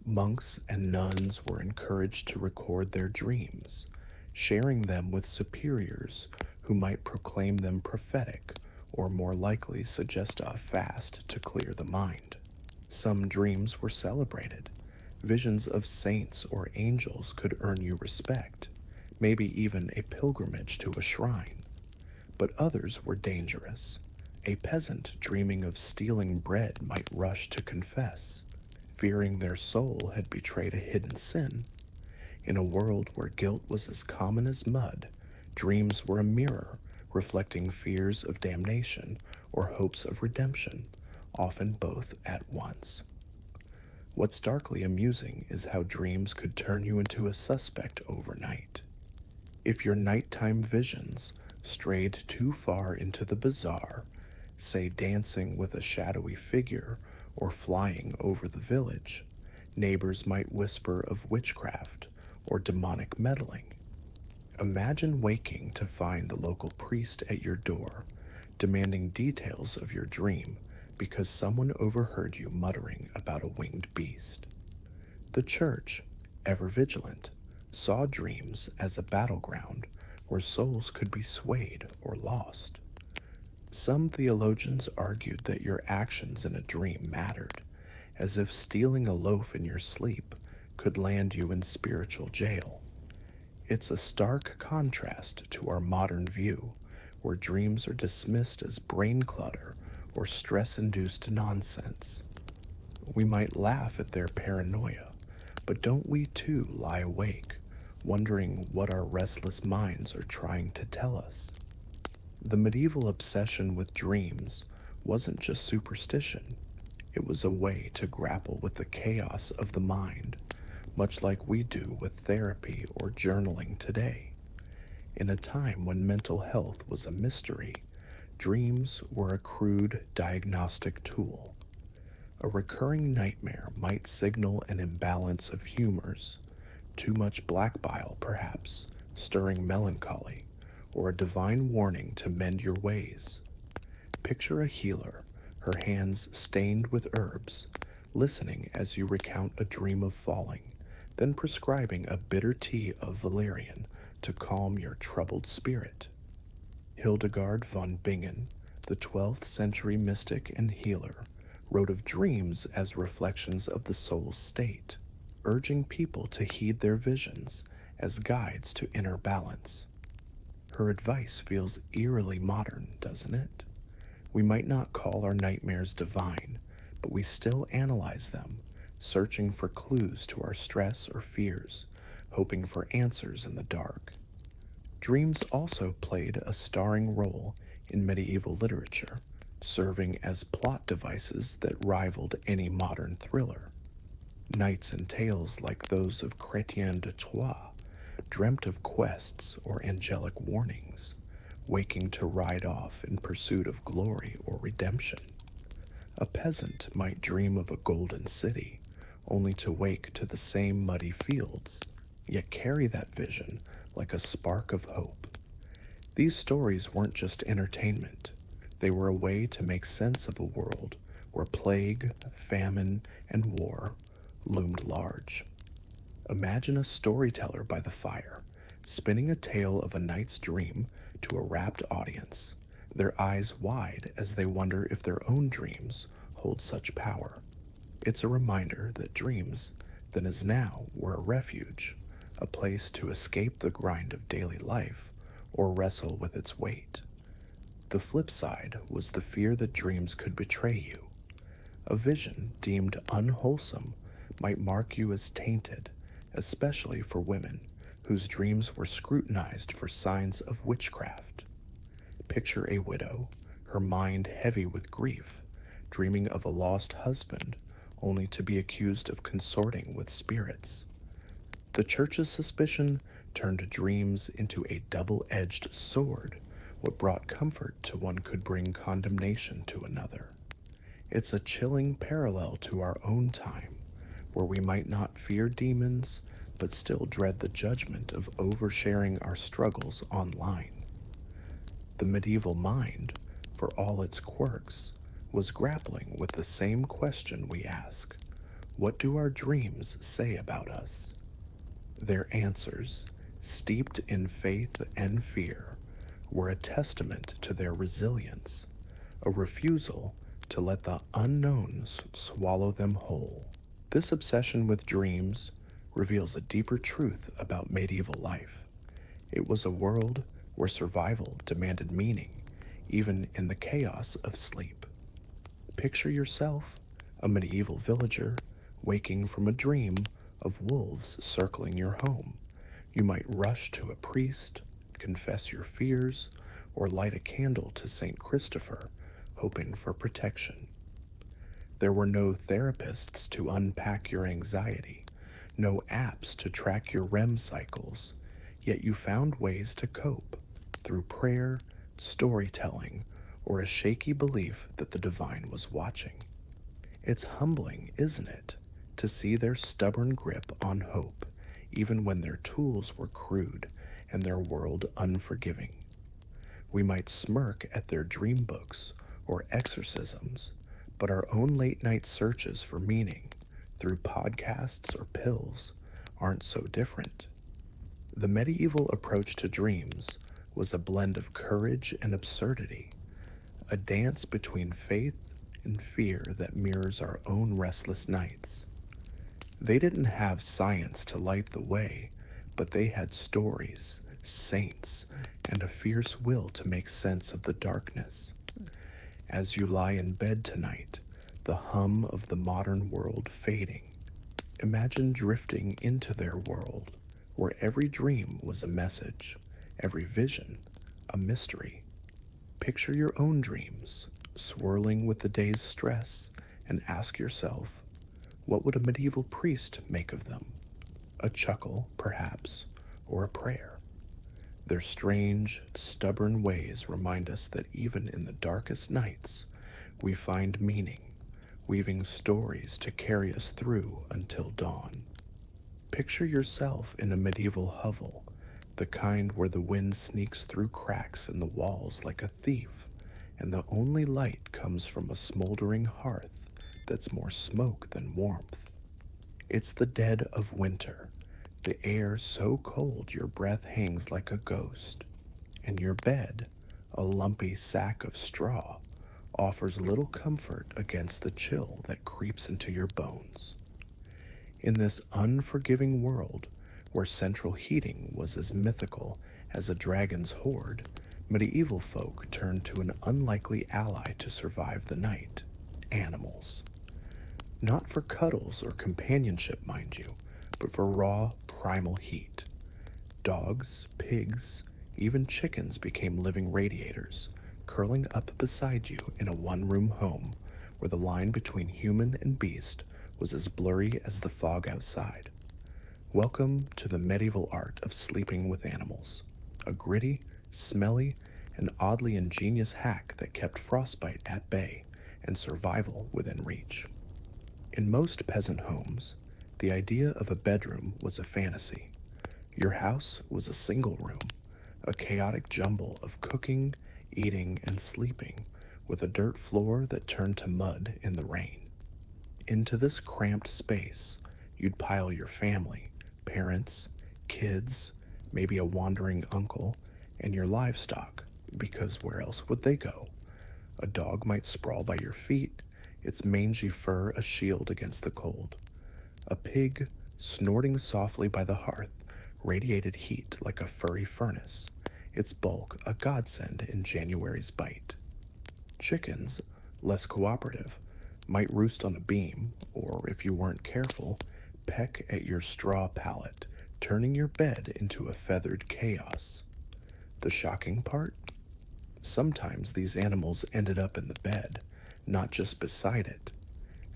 Monks and nuns were encouraged to record their dreams, sharing them with superiors who might proclaim them prophetic or more likely suggest a fast to clear the mind. Some dreams were celebrated. Visions of saints or angels could earn you respect, maybe even a pilgrimage to a shrine. But others were dangerous. A peasant dreaming of stealing bread might rush to confess, fearing their soul had betrayed a hidden sin. In a world where guilt was as common as mud, dreams were a mirror, reflecting fears of damnation or hopes of redemption, often both at once. What's darkly amusing is how dreams could turn you into a suspect overnight. If your nighttime visions strayed too far into the bizarre, say dancing with a shadowy figure or flying over the village, neighbors might whisper of witchcraft or demonic meddling. Imagine waking to find the local priest at your door, demanding details of your dream because someone overheard you muttering about a winged beast. The church, ever vigilant, saw dreams as a battleground where souls could be swayed or lost. Some theologians argued that your actions in a dream mattered, as if stealing a loaf in your sleep could land you in spiritual jail. It's a stark contrast to our modern view, where dreams are dismissed as brain clutter or stress-induced nonsense. We might laugh at their paranoia, but don't we too lie awake, wondering what our restless minds are trying to tell us? The medieval obsession with dreams wasn't just superstition. It was a way to grapple with the chaos of the mind, much like we do with therapy or journaling today. In a time when mental health was a mystery, dreams were a crude diagnostic tool. A recurring nightmare might signal an imbalance of humors, too much black bile perhaps, stirring melancholy, or a divine warning to mend your ways. Picture a healer, her hands stained with herbs, listening as you recount a dream of falling, then prescribing a bitter tea of valerian to calm your troubled spirit. Hildegard von Bingen, the 12th century mystic and healer, wrote of dreams as reflections of the soul's state, urging people to heed their visions as guides to inner balance. Her advice feels eerily modern, doesn't it? We might not call our nightmares divine, but we still analyze them, searching for clues to our stress or fears, hoping for answers in the dark. Dreams also played a starring role in medieval literature, serving as plot devices that rivaled any modern thriller. Knights and tales like those of Chrétien de Troyes dreamt of quests or angelic warnings, waking to ride off in pursuit of glory or redemption. A peasant might dream of a golden city, only to wake to the same muddy fields, yet carry that vision like a spark of hope. These stories weren't just entertainment. They were a way to make sense of a world where plague, famine, and war loomed large. Imagine a storyteller by the fire, spinning a tale of a night's dream to a rapt audience, their eyes wide as they wonder if their own dreams hold such power. It's a reminder that dreams, then as now, were a refuge, a place to escape the grind of daily life or wrestle with its weight. The flip side was the fear that dreams could betray you. A vision deemed unwholesome might mark you as tainted, especially for women whose dreams were scrutinized for signs of witchcraft. Picture a widow, her mind heavy with grief, dreaming of a lost husband, only to be accused of consorting with spirits. The church's suspicion turned dreams into a double-edged sword. What brought comfort to one could bring condemnation to another. It's a chilling parallel to our own time, where we might not fear demons, but still dread the judgment of oversharing our struggles online. The medieval mind, for all its quirks, was grappling with the same question we ask: what do our dreams say about us? Their answers, steeped in faith and fear, were a testament to their resilience, a refusal to let the unknown swallow them whole. This obsession with dreams reveals a deeper truth about medieval life. It was a world where survival demanded meaning, even in the chaos of sleep. Picture yourself, a medieval villager, waking from a dream of wolves circling your home. You might rush to a priest, confess your fears, or light a candle to St. Christopher, hoping for protection. There were no therapists to unpack your anxiety, no apps to track your REM cycles, yet you found ways to cope through prayer, storytelling, or a shaky belief that the divine was watching. It's humbling, isn't it, to see their stubborn grip on hope, even when their tools were crude and their world unforgiving. We might smirk at their dream books or exorcisms, but our own late-night searches for meaning through podcasts or pills aren't so different. The medieval approach to dreams was a blend of courage and absurdity, a dance between faith and fear that mirrors our own restless nights. They didn't have science to light the way, but they had stories, saints, and a fierce will to make sense of the darkness. As you lie in bed tonight, the hum of the modern world fading, imagine drifting into their world, where every dream was a message, every vision a mystery. Picture your own dreams, swirling with the day's stress, and ask yourself, what would a medieval priest make of them? A chuckle, perhaps, or a prayer. Their strange, stubborn ways remind us that even in the darkest nights, we find meaning, weaving stories to carry us through until dawn. Picture yourself in a medieval hovel, the kind where the wind sneaks through cracks in the walls like a thief, and the only light comes from a smoldering hearth that's more smoke than warmth. It's the dead of winter, the air so cold your breath hangs like a ghost, and your bed, a lumpy sack of straw, offers little comfort against the chill that creeps into your bones. In this unforgiving world, where central heating was as mythical as a dragon's hoard, medieval folk turned to an unlikely ally to survive the night: animals. Not for cuddles or companionship, mind you, but for raw, primal heat. Dogs, pigs, even chickens became living radiators, curling up beside you in a one-room home where the line between human and beast was as blurry as the fog outside. Welcome to the medieval art of sleeping with animals, a gritty, smelly, and oddly ingenious hack that kept frostbite at bay and survival within reach. In most peasant homes, the idea of a bedroom was a fantasy. Your house was a single room, a chaotic jumble of cooking, eating, and sleeping, with a dirt floor that turned to mud in the rain. Into this cramped space, you'd pile your family, parents, kids, maybe a wandering uncle, and your livestock, because where else would they go? A dog might sprawl by your feet, its mangy fur a shield against the cold. A pig, snorting softly by the hearth, radiated heat like a furry furnace, its bulk a godsend in January's bite. Chickens, less cooperative, might roost on a beam, or if you weren't careful, peck at your straw pallet, turning your bed into a feathered chaos. The shocking part? Sometimes these animals ended up in the bed, not just beside it.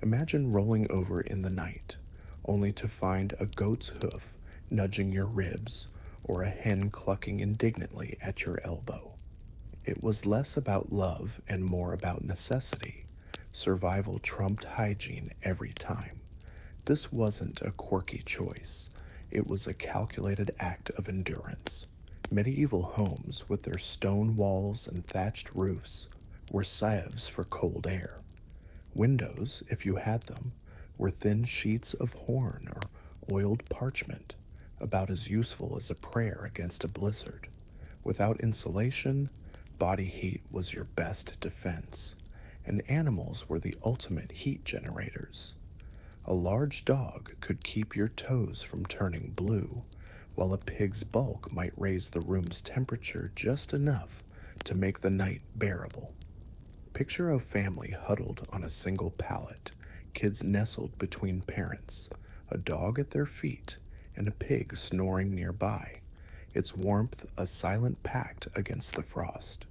Imagine rolling over in the night, only to find a goat's hoof nudging your ribs or a hen clucking indignantly at your elbow. It was less about love and more about necessity. Survival trumped hygiene every time. This wasn't a quirky choice. It was a calculated act of endurance. Medieval homes, with their stone walls and thatched roofs, were sieves for cold air. Windows, if you had them, were thin sheets of horn or oiled parchment, about as useful as a prayer against a blizzard. Without insulation, body heat was your best defense, and animals were the ultimate heat generators. A large dog could keep your toes from turning blue, while a pig's bulk might raise the room's temperature just enough to make the night bearable. Picture a family huddled on a single pallet, kids nestled between parents, a dog at their feet, and a pig snoring nearby, its warmth a silent pact against the frost.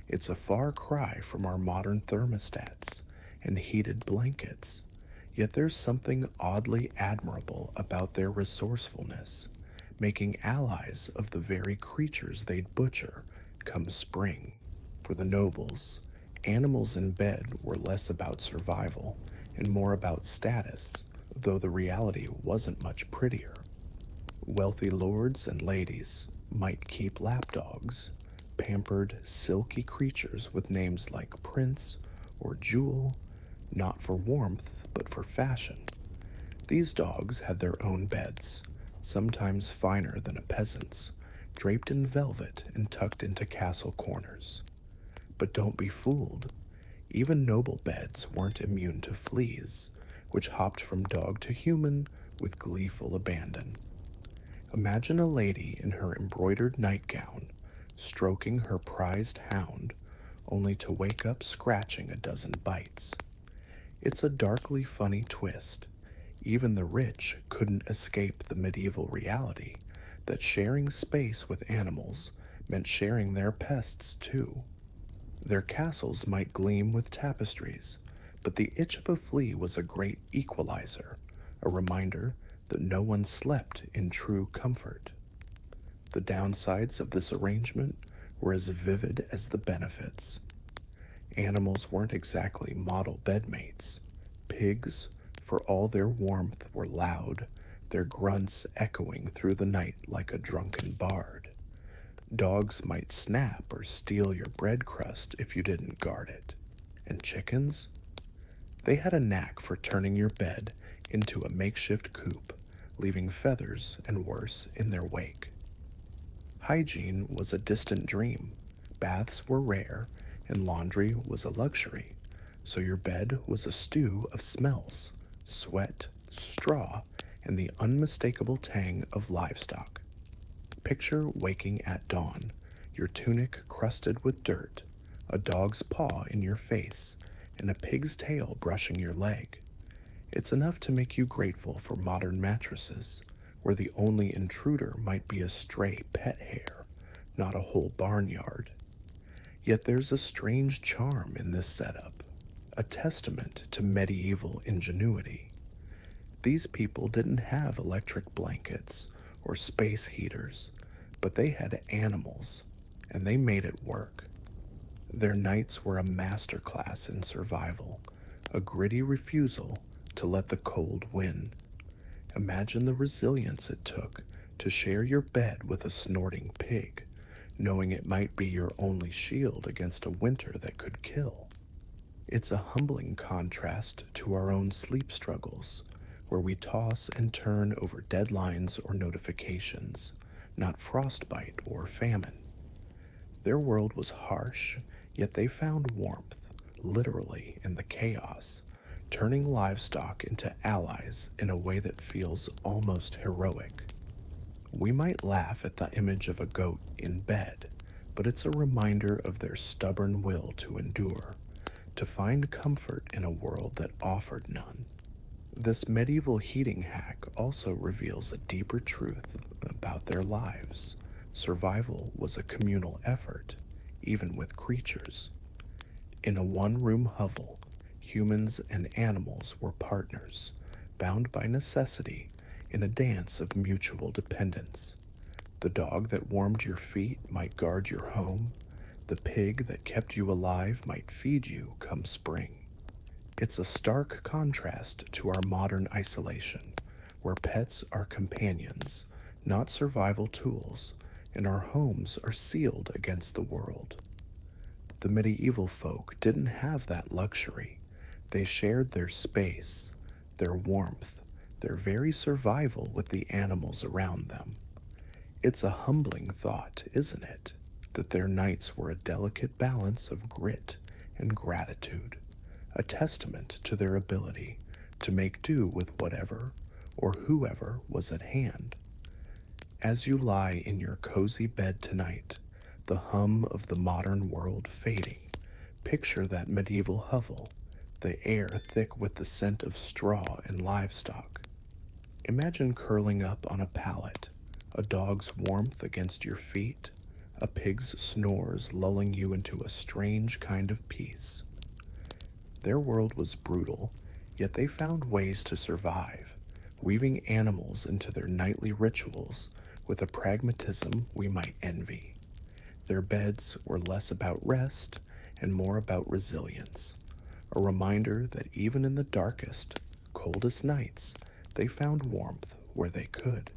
It's a far cry from our modern thermostats and heated blankets, yet there's something oddly admirable about their resourcefulness, making allies of the very creatures they'd butcher come spring. For the nobles, animals in bed were less about survival and more about status, though the reality wasn't much prettier. Wealthy lords and ladies might keep lapdogs, pampered, silky creatures with names like Prince or Jewel, not for warmth, but for fashion. These dogs had their own beds, sometimes finer than a peasant's, draped in velvet and tucked into castle corners. But don't be fooled. Even noble beds weren't immune to fleas, which hopped from dog to human with gleeful abandon. Imagine a lady in her embroidered nightgown, stroking her prized hound, only to wake up scratching a dozen bites. It's a darkly funny twist. Even the rich couldn't escape the medieval reality that sharing space with animals meant sharing their pests too. Their castles might gleam with tapestries, but the itch of a flea was a great equalizer, a reminder that no one slept in true comfort. The downsides of this arrangement were as vivid as the benefits. Animals weren't exactly model bedmates. Pigs, for all their warmth, were loud, their grunts echoing through the night like a drunken bard. Dogs might snap or steal your bread crust if you didn't guard it. And chickens? They had a knack for turning your bed into a makeshift coop, leaving feathers and worse in their wake. Hygiene was a distant dream. Baths were rare, and laundry was a luxury, so your bed was a stew of smells, sweat, straw, and the unmistakable tang of livestock. Picture waking at dawn, your tunic crusted with dirt, a dog's paw in your face, and a pig's tail brushing your leg. It's enough to make you grateful for modern mattresses, where the only intruder might be a stray pet hair, not a whole barnyard. Yet there's a strange charm in this setup, a testament to medieval ingenuity. These people didn't have electric blankets or space heaters, but they had animals, and they made it work. Their nights were a masterclass in survival, a gritty refusal to let the cold win. Imagine the resilience it took to share your bed with a snorting pig, knowing it might be your only shield against a winter that could kill. It's a humbling contrast to our own sleep struggles, where we toss and turn over deadlines or notifications, not frostbite or famine. Their world was harsh, yet they found warmth, literally, in the chaos, turning livestock into allies in a way that feels almost heroic. We might laugh at the image of a goat in bed, but it's a reminder of their stubborn will to endure, to to find comfort in a world that offered none. This medieval heating hack also reveals a deeper truth about their lives. Survival was a communal effort, even with creatures. In a one-room hovel, humans and animals were partners, bound by necessity in a dance of mutual dependence. The dog that warmed your feet might guard your home. The pig that kept you alive might feed you come spring. It's a stark contrast to our modern isolation, where pets are companions, not survival tools, and our homes are sealed against the world. The medieval folk didn't have that luxury. They shared their space, their warmth, their very survival with the animals around them. It's a humbling thought, isn't it, that their nights were a delicate balance of grit and gratitude, a testament to their ability to make do with whatever or whoever was at hand. As you lie in your cozy bed tonight, the hum of the modern world fading, picture that medieval hovel, the air thick with the scent of straw and livestock. Imagine curling up on a pallet, a dog's warmth against your feet, a pig's snores lulling you into a strange kind of peace. Their world was brutal, yet they found ways to survive, weaving animals into their nightly rituals with a pragmatism we might envy. Their beds were less about rest and more about resilience, a reminder that even in the darkest, coldest nights, they found warmth where they could.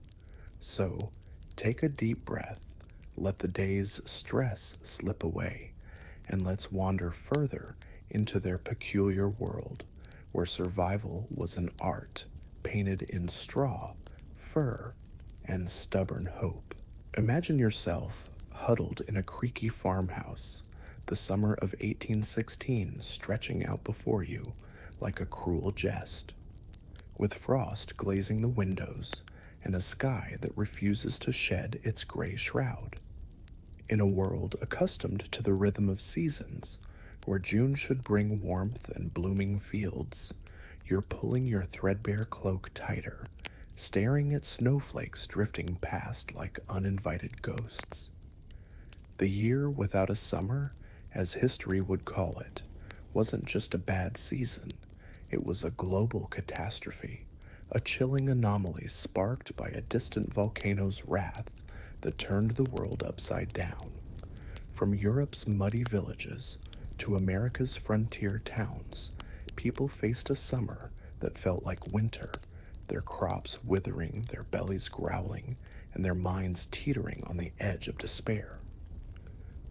So, take a deep breath, let the day's stress slip away, and let's wander further into their peculiar world, where survival was an art painted in straw, fur, and stubborn hope. Imagine yourself huddled in a creaky farmhouse, the summer of 1816 stretching out before you like a cruel jest, with frost glazing the windows and a sky that refuses to shed its gray shroud. In a world accustomed to the rhythm of seasons, where June should bring warmth and blooming fields, you're pulling your threadbare cloak tighter, staring at snowflakes drifting past like uninvited ghosts. The year without a summer, as history would call it, wasn't just a bad season, it was a global catastrophe, a chilling anomaly sparked by a distant volcano's wrath that turned the world upside down. From Europe's muddy villages to America's frontier towns, people faced a summer that felt like winter, their crops withering, their bellies growling, and their minds teetering on the edge of despair.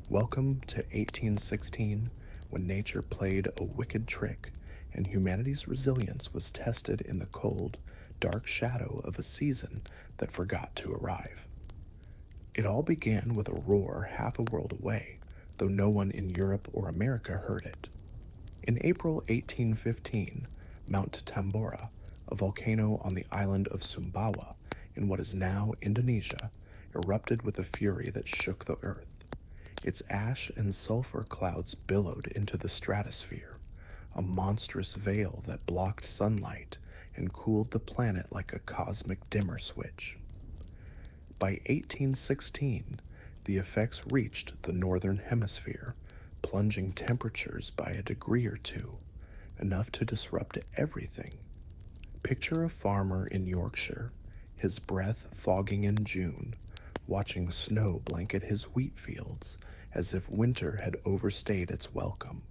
Welcome to 1816, when nature played a wicked trick and humanity's resilience was tested in the cold, dark shadow of a season that forgot to arrive. It all began with a roar half a world away, though no one in Europe or America heard it. In April 1815, Mount Tambora, a volcano on the island of Sumbawa in what is now Indonesia, erupted with a fury that shook the earth. Its ash and sulfur clouds billowed into the stratosphere, a monstrous veil that blocked sunlight and cooled the planet like a cosmic dimmer switch. By 1816, the effects reached the northern hemisphere, plunging temperatures by a degree or two, enough to disrupt everything. Picture a farmer in Yorkshire, his breath fogging in June, watching snow blanket his wheat fields as if winter had overstayed its welcome.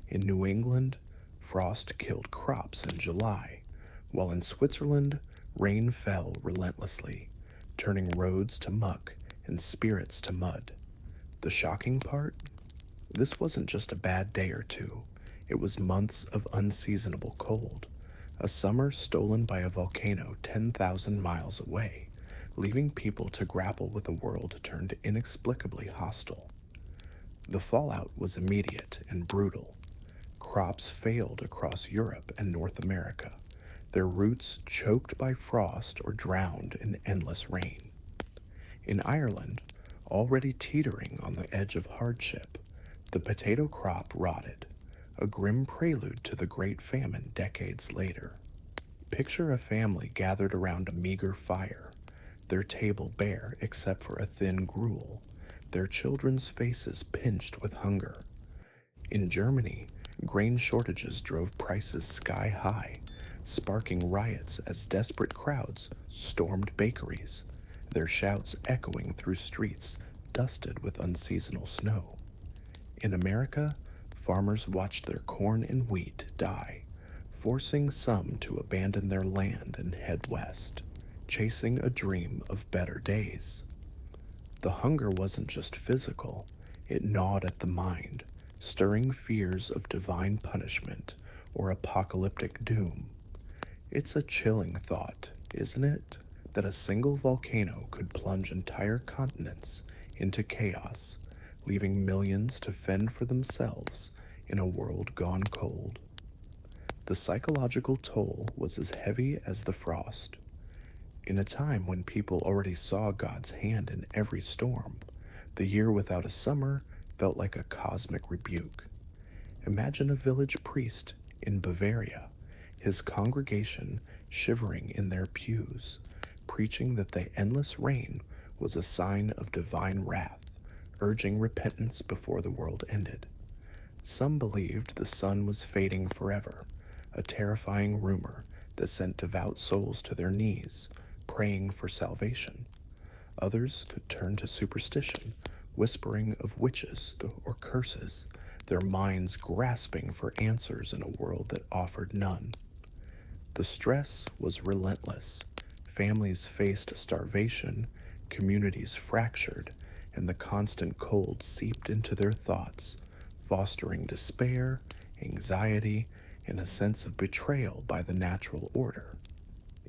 In New England, frost killed crops in July, while in Switzerland, rain fell relentlessly, turning roads to muck and spirits to mud. The shocking part? This wasn't just a bad day or two. It was months of unseasonable cold, a summer stolen by a volcano 10,000 miles away, leaving people to grapple with a world turned inexplicably hostile. The fallout was immediate and brutal. Crops failed across Europe and North America, their roots choked by frost or drowned in endless rain. In Ireland, already teetering on the edge of hardship, the potato crop rotted, a grim prelude to the Great Famine decades later. Picture a family gathered around a meager fire, their table bare except for a thin gruel, their children's faces pinched with hunger. In Germany, grain shortages drove prices sky high, sparking riots as desperate crowds stormed bakeries, their shouts echoing through streets dusted with unseasonal snow. In America, farmers watched their corn and wheat die, forcing some to abandon their land and head west, chasing a dream of better days. The hunger wasn't just physical, it gnawed at the mind, stirring fears of divine punishment or apocalyptic doom. It's a chilling thought, isn't it, that a single volcano could plunge entire continents into chaos, leaving millions to fend for themselves in a world gone cold. The psychological toll was as heavy as the frost. In a time when people already saw God's hand in every storm, the year without a summer felt like a cosmic rebuke. Imagine a village priest in Bavaria, his congregation shivering in their pews, preaching that the endless rain was a sign of divine wrath, urging repentance before the world ended. Some believed the sun was fading forever, a terrifying rumor that sent devout souls to their knees, praying for salvation. Others could turn to superstition, whispering of witches or curses, their minds grasping for answers in a world that offered none. The stress was relentless. Families faced starvation, communities fractured, and the constant cold seeped into their thoughts, fostering despair, anxiety, and a sense of betrayal by the natural order.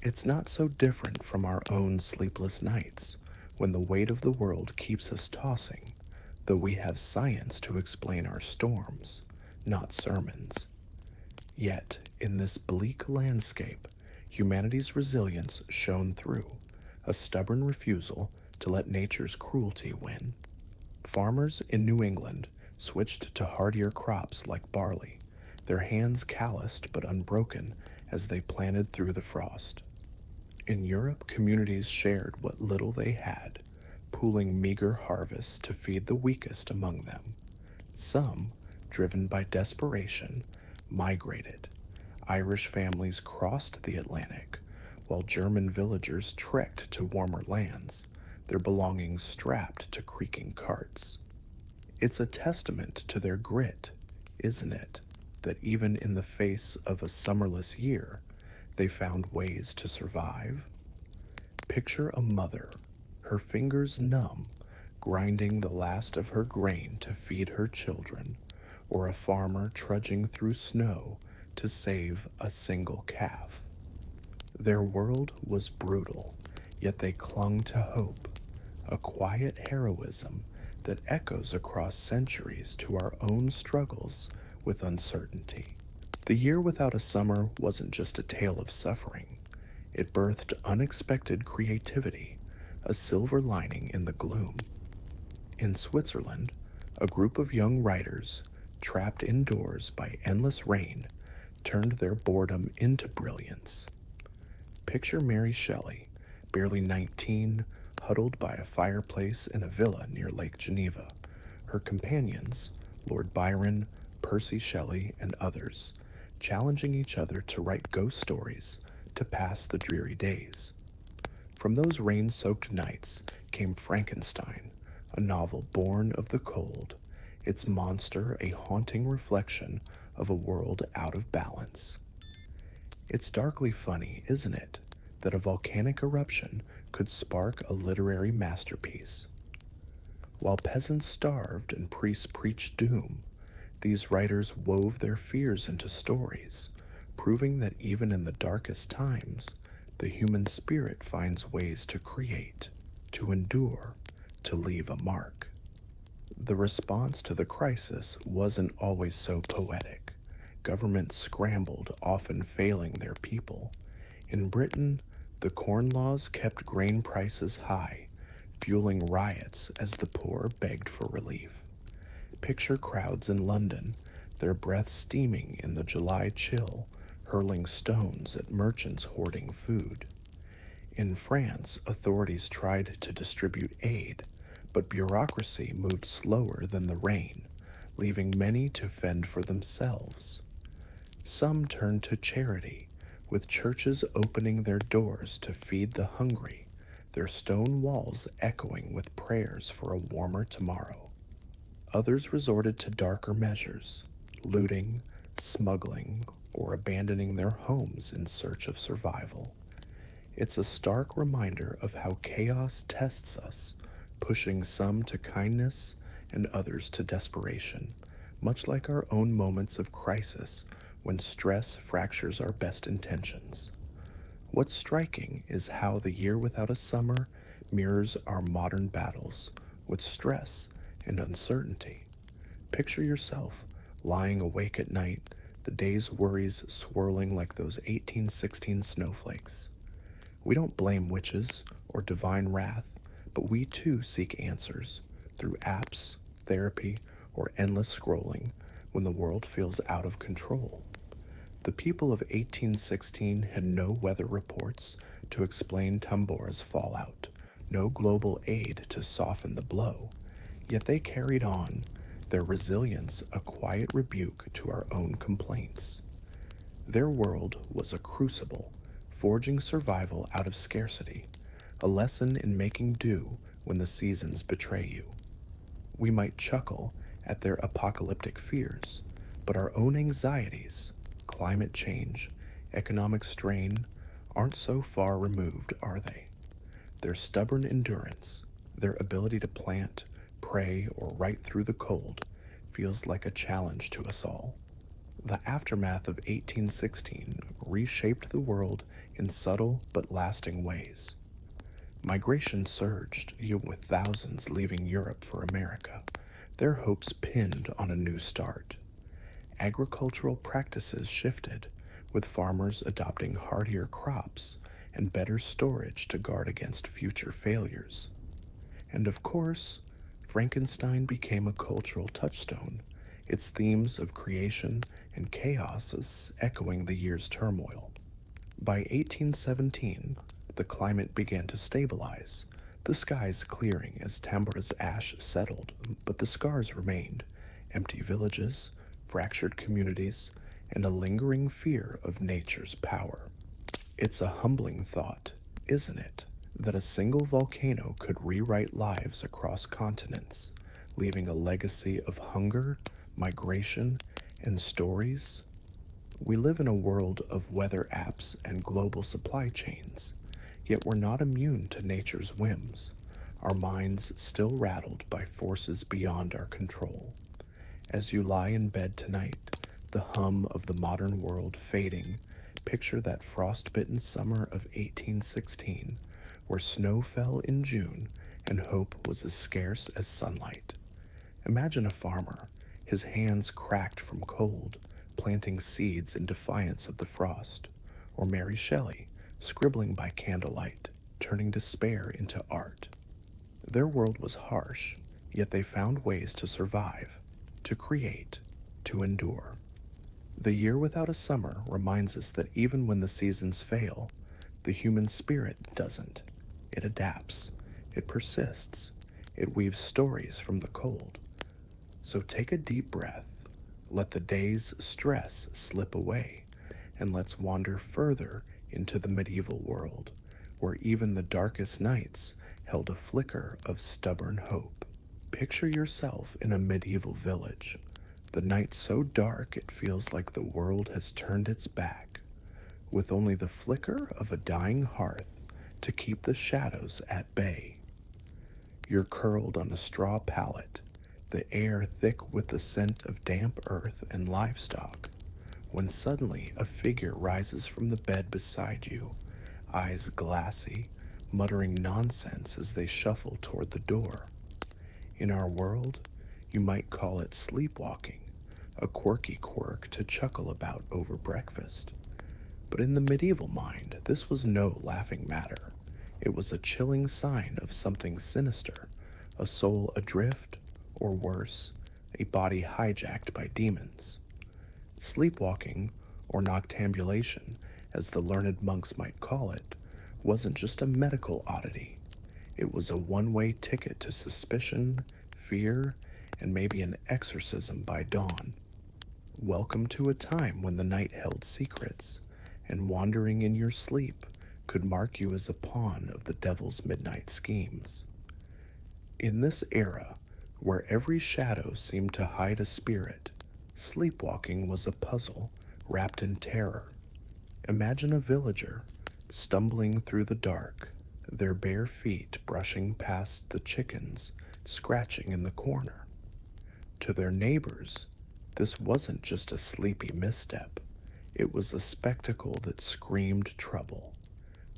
It's not so different from our own sleepless nights, when the weight of the world keeps us tossing, though we have science to explain our storms, not sermons. Yet, in this bleak landscape, humanity's resilience shone through, a stubborn refusal to let nature's cruelty win. Farmers in New England switched to hardier crops like barley, their hands calloused but unbroken as they planted through the frost. In Europe, communities shared what little they had, pooling meager harvests to feed the weakest among them. Some, driven by desperation, migrated. Irish families crossed the Atlantic, while German villagers trekked to warmer lands, their belongings strapped to creaking carts. It's a testament to their grit, isn't it, that even in the face of a summerless year, they found ways to survive? Picture a mother, her fingers numb, grinding the last of her grain to feed her children, or a farmer trudging through snow to save a single calf. Their world was brutal, yet they clung to hope, a quiet heroism that echoes across centuries to our own struggles with uncertainty. The year without a summer wasn't just a tale of suffering. It birthed unexpected creativity, a silver lining in the gloom. In Switzerland, a group of young writers, trapped indoors by endless rain, turned their boredom into brilliance. Picture Mary Shelley, barely 19, huddled by a fireplace in a villa near Lake Geneva. Her companions, Lord Byron, Percy Shelley, and others, challenging each other to write ghost stories to pass the dreary days. From those rain-soaked nights came Frankenstein, a novel born of the cold, its monster a haunting reflection of a world out of balance. It's darkly funny, isn't it, that a volcanic eruption could spark a literary masterpiece. While peasants starved and priests preached doom, these writers wove their fears into stories, proving that even in the darkest times, the human spirit finds ways to create, to endure, to leave a mark. The response to the crisis wasn't always so poetic. Governments scrambled, often failing their people. In Britain, the Corn Laws kept grain prices high, fueling riots as the poor begged for relief. Picture crowds in London, their breath steaming in the July chill, hurling stones at merchants hoarding food. In France, authorities tried to distribute aid, but bureaucracy moved slower than the rain, leaving many to fend for themselves. Some turned to charity, with churches opening their doors to feed the hungry, their stone walls echoing with prayers for a warmer tomorrow. Others resorted to darker measures, looting, smuggling, or abandoning their homes in search of survival. It's a stark reminder of how chaos tests us, pushing some to kindness and others to desperation, much like our own moments of crisis when stress fractures our best intentions. What's striking is how the year without a summer mirrors our modern battles with stress and uncertainty. Picture yourself lying awake at night, the day's worries swirling like those 1816 snowflakes. We don't blame witches or divine wrath, but we too seek answers through apps, therapy, or endless scrolling when the world feels out of control. The people of 1816 had no weather reports to explain Tambora's fallout, no global aid to soften the blow, yet they carried on, their resilience a quiet rebuke to our own complaints. Their world was a crucible, forging survival out of scarcity, a lesson in making do when the seasons betray you. We might chuckle at their apocalyptic fears, but our own anxieties, climate change, economic strain, aren't so far removed, are they? Their stubborn endurance, their ability to plant, pray, or write through the cold feels like a challenge to us all. The aftermath of 1816 reshaped the world in subtle but lasting ways. Migration surged, with thousands leaving Europe for America, their hopes pinned on a new start. Agricultural practices shifted, with farmers adopting hardier crops and better storage to guard against future failures. And of course, Frankenstein became a cultural touchstone, its themes of creation and chaos echoing the year's turmoil. By 1817, the climate began to stabilize, the skies clearing as Tambora's ash settled, but the scars remained: empty villages, fractured communities, and a lingering fear of nature's power. It's a humbling thought, isn't it, that a single volcano could rewrite lives across continents, leaving a legacy of hunger, migration, and stories? We live in a world of weather apps and global supply chains, yet we're not immune to nature's whims, our minds still rattled by forces beyond our control. As you lie in bed tonight, the hum of the modern world fading, picture that frost-bitten summer of 1816, where snow fell in June and hope was as scarce as sunlight. Imagine a farmer, his hands cracked from cold, planting seeds in defiance of the frost, or Mary Shelley, scribbling by candlelight, turning despair into art. Their world was harsh, yet they found ways to survive, to create, to endure. The year without a summer reminds us that even when the seasons fail, the human spirit doesn't. It adapts, it persists, it weaves stories from the cold. So take a deep breath, let the day's stress slip away, and let's wander further into the medieval world, where even the darkest nights held a flicker of stubborn hope. Picture yourself in a medieval village, the night so dark it feels like the world has turned its back, with only the flicker of a dying hearth to keep the shadows at bay. You're curled on a straw pallet, the air thick with the scent of damp earth and livestock, when suddenly a figure rises from the bed beside you, eyes glassy, muttering nonsense as they shuffle toward the door. In our world, you might call it sleepwalking, a quirky quirk to chuckle about over breakfast. But in the medieval mind, this was no laughing matter. It was a chilling sign of something sinister, a soul adrift, or worse, a body hijacked by demons. Sleepwalking, or noctambulation, as the learned monks might call it, wasn't just a medical oddity. It was a one-way ticket to suspicion, fear, and maybe an exorcism by dawn. Welcome to a time when the night held secrets, and wandering in your sleep could mark you as a pawn of the devil's midnight schemes. In this era, where every shadow seemed to hide a spirit, sleepwalking was a puzzle wrapped in terror. Imagine a villager stumbling through the dark, their bare feet brushing past the chickens scratching in the corner. To their neighbors, this wasn't just a sleepy misstep, it was a spectacle that screamed trouble.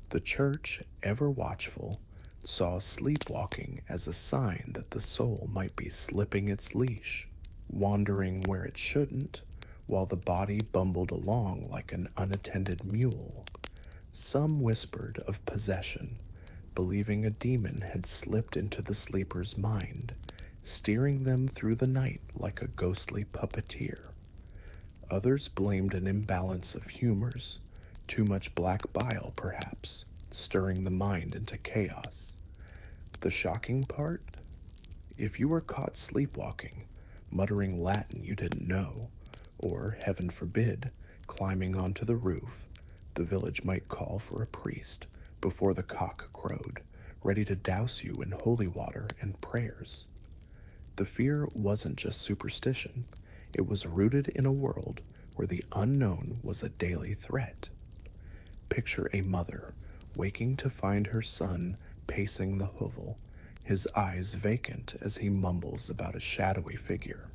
The church, ever watchful, saw sleepwalking as a sign that the soul might be slipping its leash, wandering where it shouldn't, while the body bumbled along like an unattended mule. Some whispered of possession, believing a demon had slipped into the sleeper's mind, steering them through the night like a ghostly puppeteer. Others blamed an imbalance of humors, too much black bile perhaps, stirring the mind into chaos. The shocking part? If you were caught sleepwalking, muttering Latin you didn't know, or, heaven forbid, climbing onto the roof, the village might call for a priest before the cock crowed, ready to douse you in holy water and prayers. The fear wasn't just superstition, it was rooted in a world where the unknown was a daily threat. Picture a mother waking to find her son pacing the hovel, his eyes vacant as he mumbles about a shadowy figure.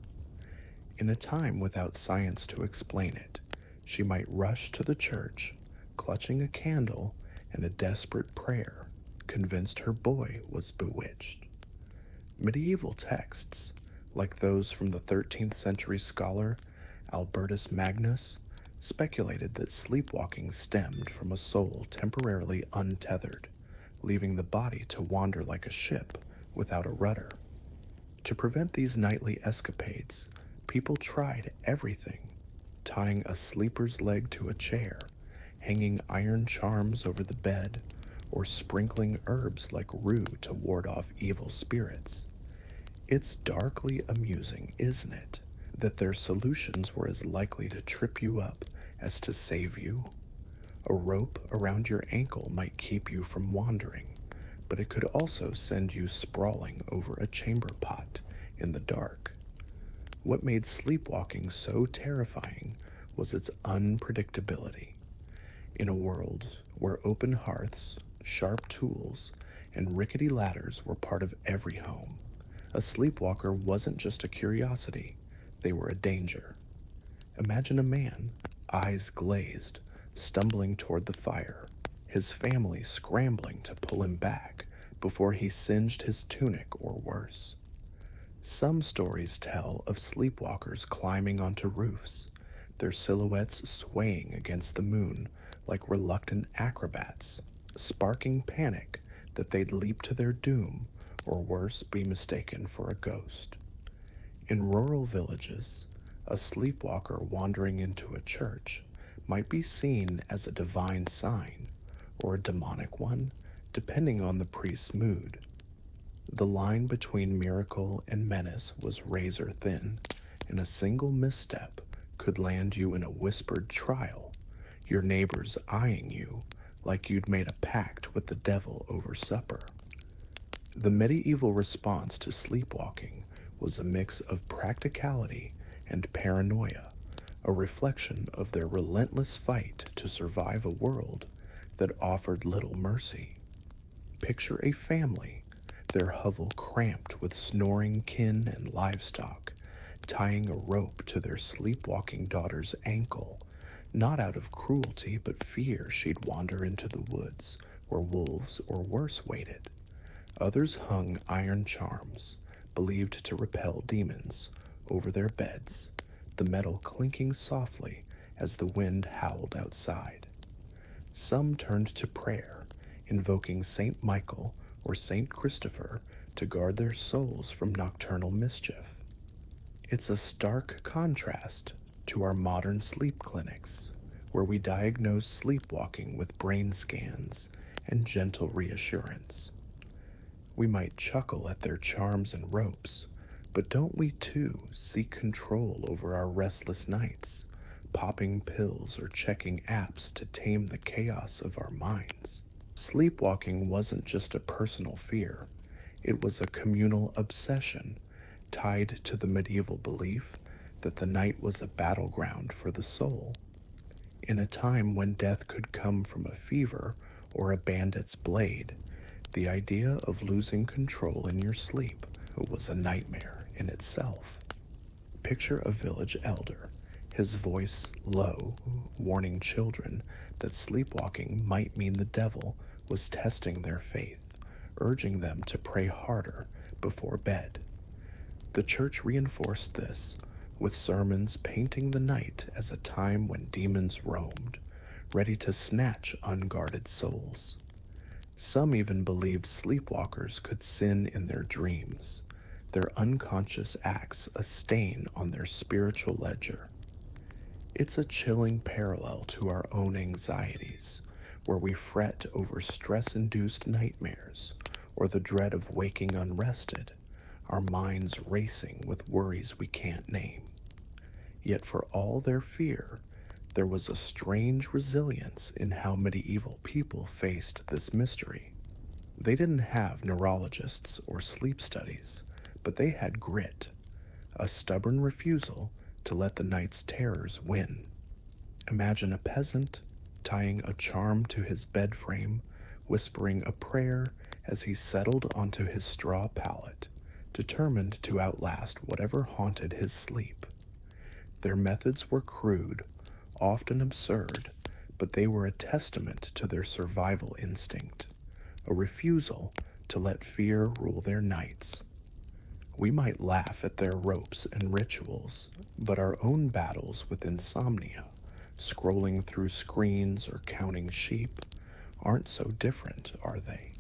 In a time without science to explain it, she might rush to the church, clutching a candle and a desperate prayer, convinced her boy was bewitched. Medieval texts, like those from the 13th century scholar Albertus Magnus, speculated that sleepwalking stemmed from a soul temporarily untethered, leaving the body to wander like a ship without a rudder. To prevent these nightly escapades, people tried everything, tying a sleeper's leg to a chair, hanging iron charms over the bed, or sprinkling herbs like rue to ward off evil spirits. It's darkly amusing, isn't it, that their solutions were as likely to trip you up as to save you? A rope around your ankle might keep you from wandering, but it could also send you sprawling over a chamber pot in the dark. What made sleepwalking so terrifying was its unpredictability. In a world where open hearths, sharp tools, and rickety ladders were part of every home, a sleepwalker wasn't just a curiosity, they were a danger. Imagine a man, eyes glazed, stumbling toward the fire, his family scrambling to pull him back before he singed his tunic or worse. Some stories tell of sleepwalkers climbing onto roofs, their silhouettes swaying against the moon like reluctant acrobats, sparking panic that they'd leap to their doom or worse, be mistaken for a ghost. In rural villages, a sleepwalker wandering into a church might be seen as a divine sign or a demonic one, depending on the priest's mood. The line between miracle and menace was razor thin, and a single misstep could land you in a whispered trial, your neighbors eyeing you like you'd made a pact with the devil over supper. The medieval response to sleepwalking was a mix of practicality and paranoia, a reflection of their relentless fight to survive a world that offered little mercy. Picture a family, their hovel cramped with snoring kin and livestock, tying a rope to their sleepwalking daughter's ankle, not out of cruelty but fear she'd wander into the woods where wolves or worse waited. Others hung iron charms, believed to repel demons, over their beds, the metal clinking softly as the wind howled outside. Some turned to prayer, invoking Saint Michael or Saint Christopher to guard their souls from nocturnal mischief. It's a stark contrast to our modern sleep clinics, where we diagnose sleepwalking with brain scans and gentle reassurance. We might chuckle at their charms and ropes, but don't we too seek control over our restless nights, popping pills or checking apps to tame the chaos of our minds? Sleepwalking wasn't just a personal fear, it was a communal obsession tied to the medieval belief that the night was a battleground for the soul. In a time when death could come from a fever or a bandit's blade, the idea of losing control in your sleep was a nightmare in itself. Picture a village elder, his voice low, warning children that sleepwalking might mean the devil was testing their faith, urging them to pray harder before bed. The church reinforced this with sermons painting the night as a time when demons roamed, ready to snatch unguarded souls. Some even believed sleepwalkers could sin in their dreams, their unconscious acts a stain on their spiritual ledger. It's a chilling parallel to our own anxieties, where we fret over stress-induced nightmares or the dread of waking unrested, our minds racing with worries we can't name. Yet for all their fear, there was a strange resilience in how medieval people faced this mystery. They didn't have neurologists or sleep studies, but they had grit, a stubborn refusal to let the night's terrors win. Imagine a peasant tying a charm to his bed frame, whispering a prayer as he settled onto his straw pallet, determined to outlast whatever haunted his sleep. Their methods were crude, often absurd, but they were a testament to their survival instinct, a refusal to let fear rule their nights. We might laugh at their ropes and rituals, but our own battles with insomnia, scrolling through screens or counting sheep, aren't so different, are they?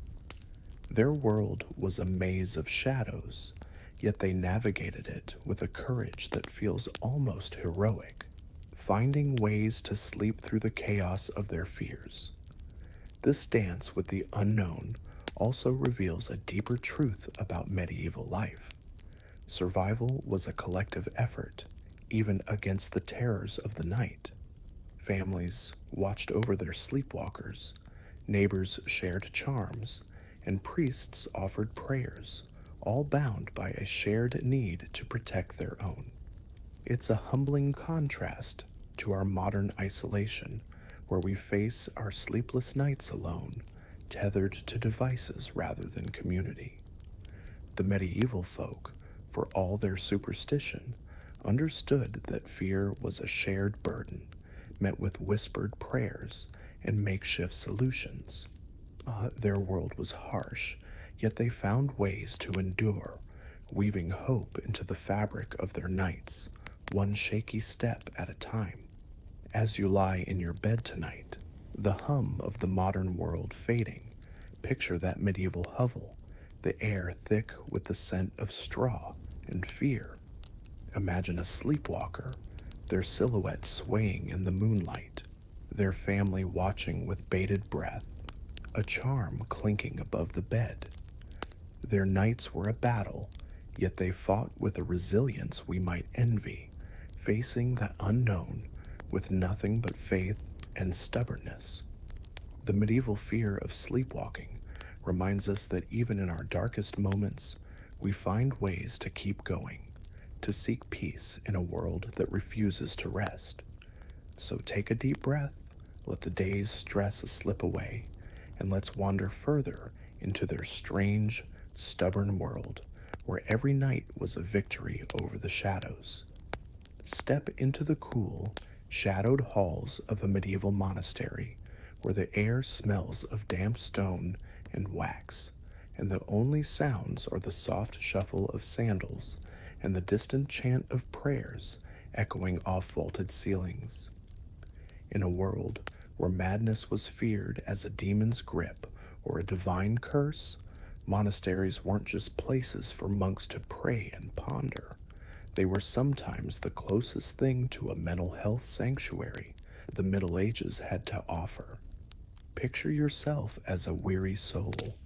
Their world was a maze of shadows, yet they navigated it with a courage that feels almost heroic, finding ways to sleep through the chaos of their fears. This dance with the unknown also reveals a deeper truth about medieval life. Survival was a collective effort, even against the terrors of the night. Families watched over their sleepwalkers, neighbors shared charms, and priests offered prayers, all bound by a shared need to protect their own. It's a humbling contrast to our modern isolation, where we face our sleepless nights alone, tethered to devices rather than community. The medieval folk, for all their superstition, understood that fear was a shared burden, met with whispered prayers and makeshift solutions. Their world was harsh, yet they found ways to endure, weaving hope into the fabric of their nights, one shaky step at a time. As you lie in your bed tonight, the hum of the modern world fading, picture that medieval hovel, the air thick with the scent of straw and fear. Imagine a sleepwalker, their silhouette swaying in the moonlight, their family watching with bated breath, a charm clinking above the bed. Their nights were a battle, yet they fought with a resilience we might envy, facing the unknown with nothing but faith and stubbornness. The medieval fear of sleepwalking reminds us that even in our darkest moments, we find ways to keep going, to seek peace in a world that refuses to rest. So take a deep breath, let the day's stress slip away, and let's wander further into their strange, stubborn world, where every night was a victory over the shadows. Step into the cool, shadowed halls of a medieval monastery, where the air smells of damp stone and wax, and the only sounds are the soft shuffle of sandals and the distant chant of prayers echoing off vaulted ceilings. In a world where madness was feared as a demon's grip or a divine curse, monasteries weren't just places for monks to pray and ponder. They were sometimes the closest thing to a mental health sanctuary the Middle Ages had to offer. Picture yourself as a weary soul,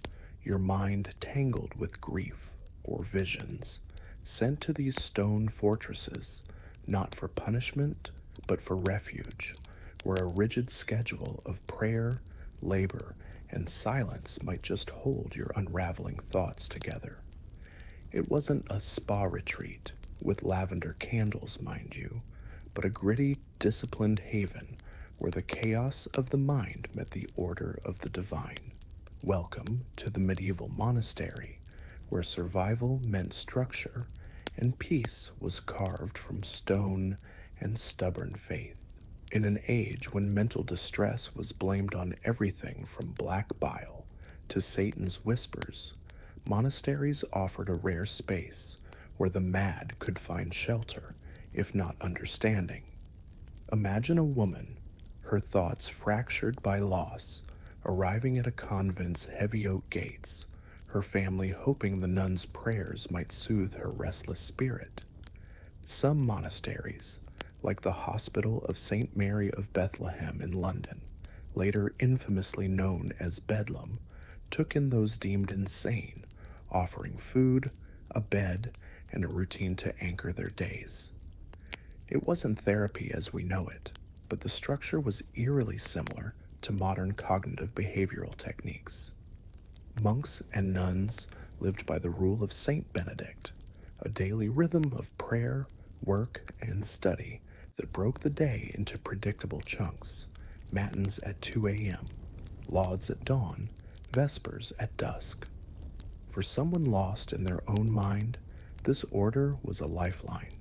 your mind tangled with grief or visions, sent to these stone fortresses, not for punishment, but for refuge, where a rigid schedule of prayer, labor, and silence might just hold your unraveling thoughts together. It wasn't a spa retreat, with lavender candles, mind you, but a gritty, disciplined haven where the chaos of the mind met the order of the divine. Welcome to the medieval monastery, where survival meant structure and peace was carved from stone and stubborn faith. In an age when mental distress was blamed on everything from black bile to Satan's whispers, monasteries offered a rare space where the mad could find shelter, if not understanding. Imagine a woman, her thoughts fractured by loss, arriving at a convent's heavy oak gates, her family hoping the nun's prayers might soothe her restless spirit. Some monasteries, like the Hospital of St. Mary of Bethlehem in London, later infamously known as Bedlam, took in those deemed insane, offering food, a bed, and a routine to anchor their days. It wasn't therapy as we know it, but the structure was eerily similar to modern cognitive behavioral techniques. Monks and nuns lived by the rule of Saint Benedict, a daily rhythm of prayer, work, and study that broke the day into predictable chunks: matins at 2 a.m., lauds at dawn, vespers at dusk. For someone lost in their own mind, this order was a lifeline,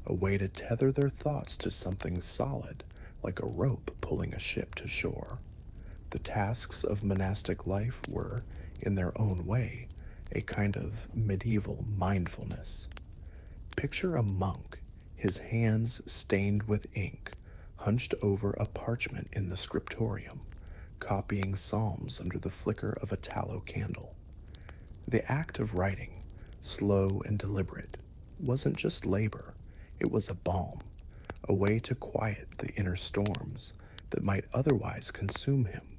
a way to tether their thoughts to something solid, like a rope pulling a ship to shore. The tasks of monastic life were, in their own way, a kind of medieval mindfulness. Picture a monk, his hands stained with ink, hunched over a parchment in the scriptorium, copying psalms under the flicker of a tallow candle. The act of writing, slow and deliberate, wasn't just labor, it was a balm, a way to quiet the inner storms that might otherwise consume him.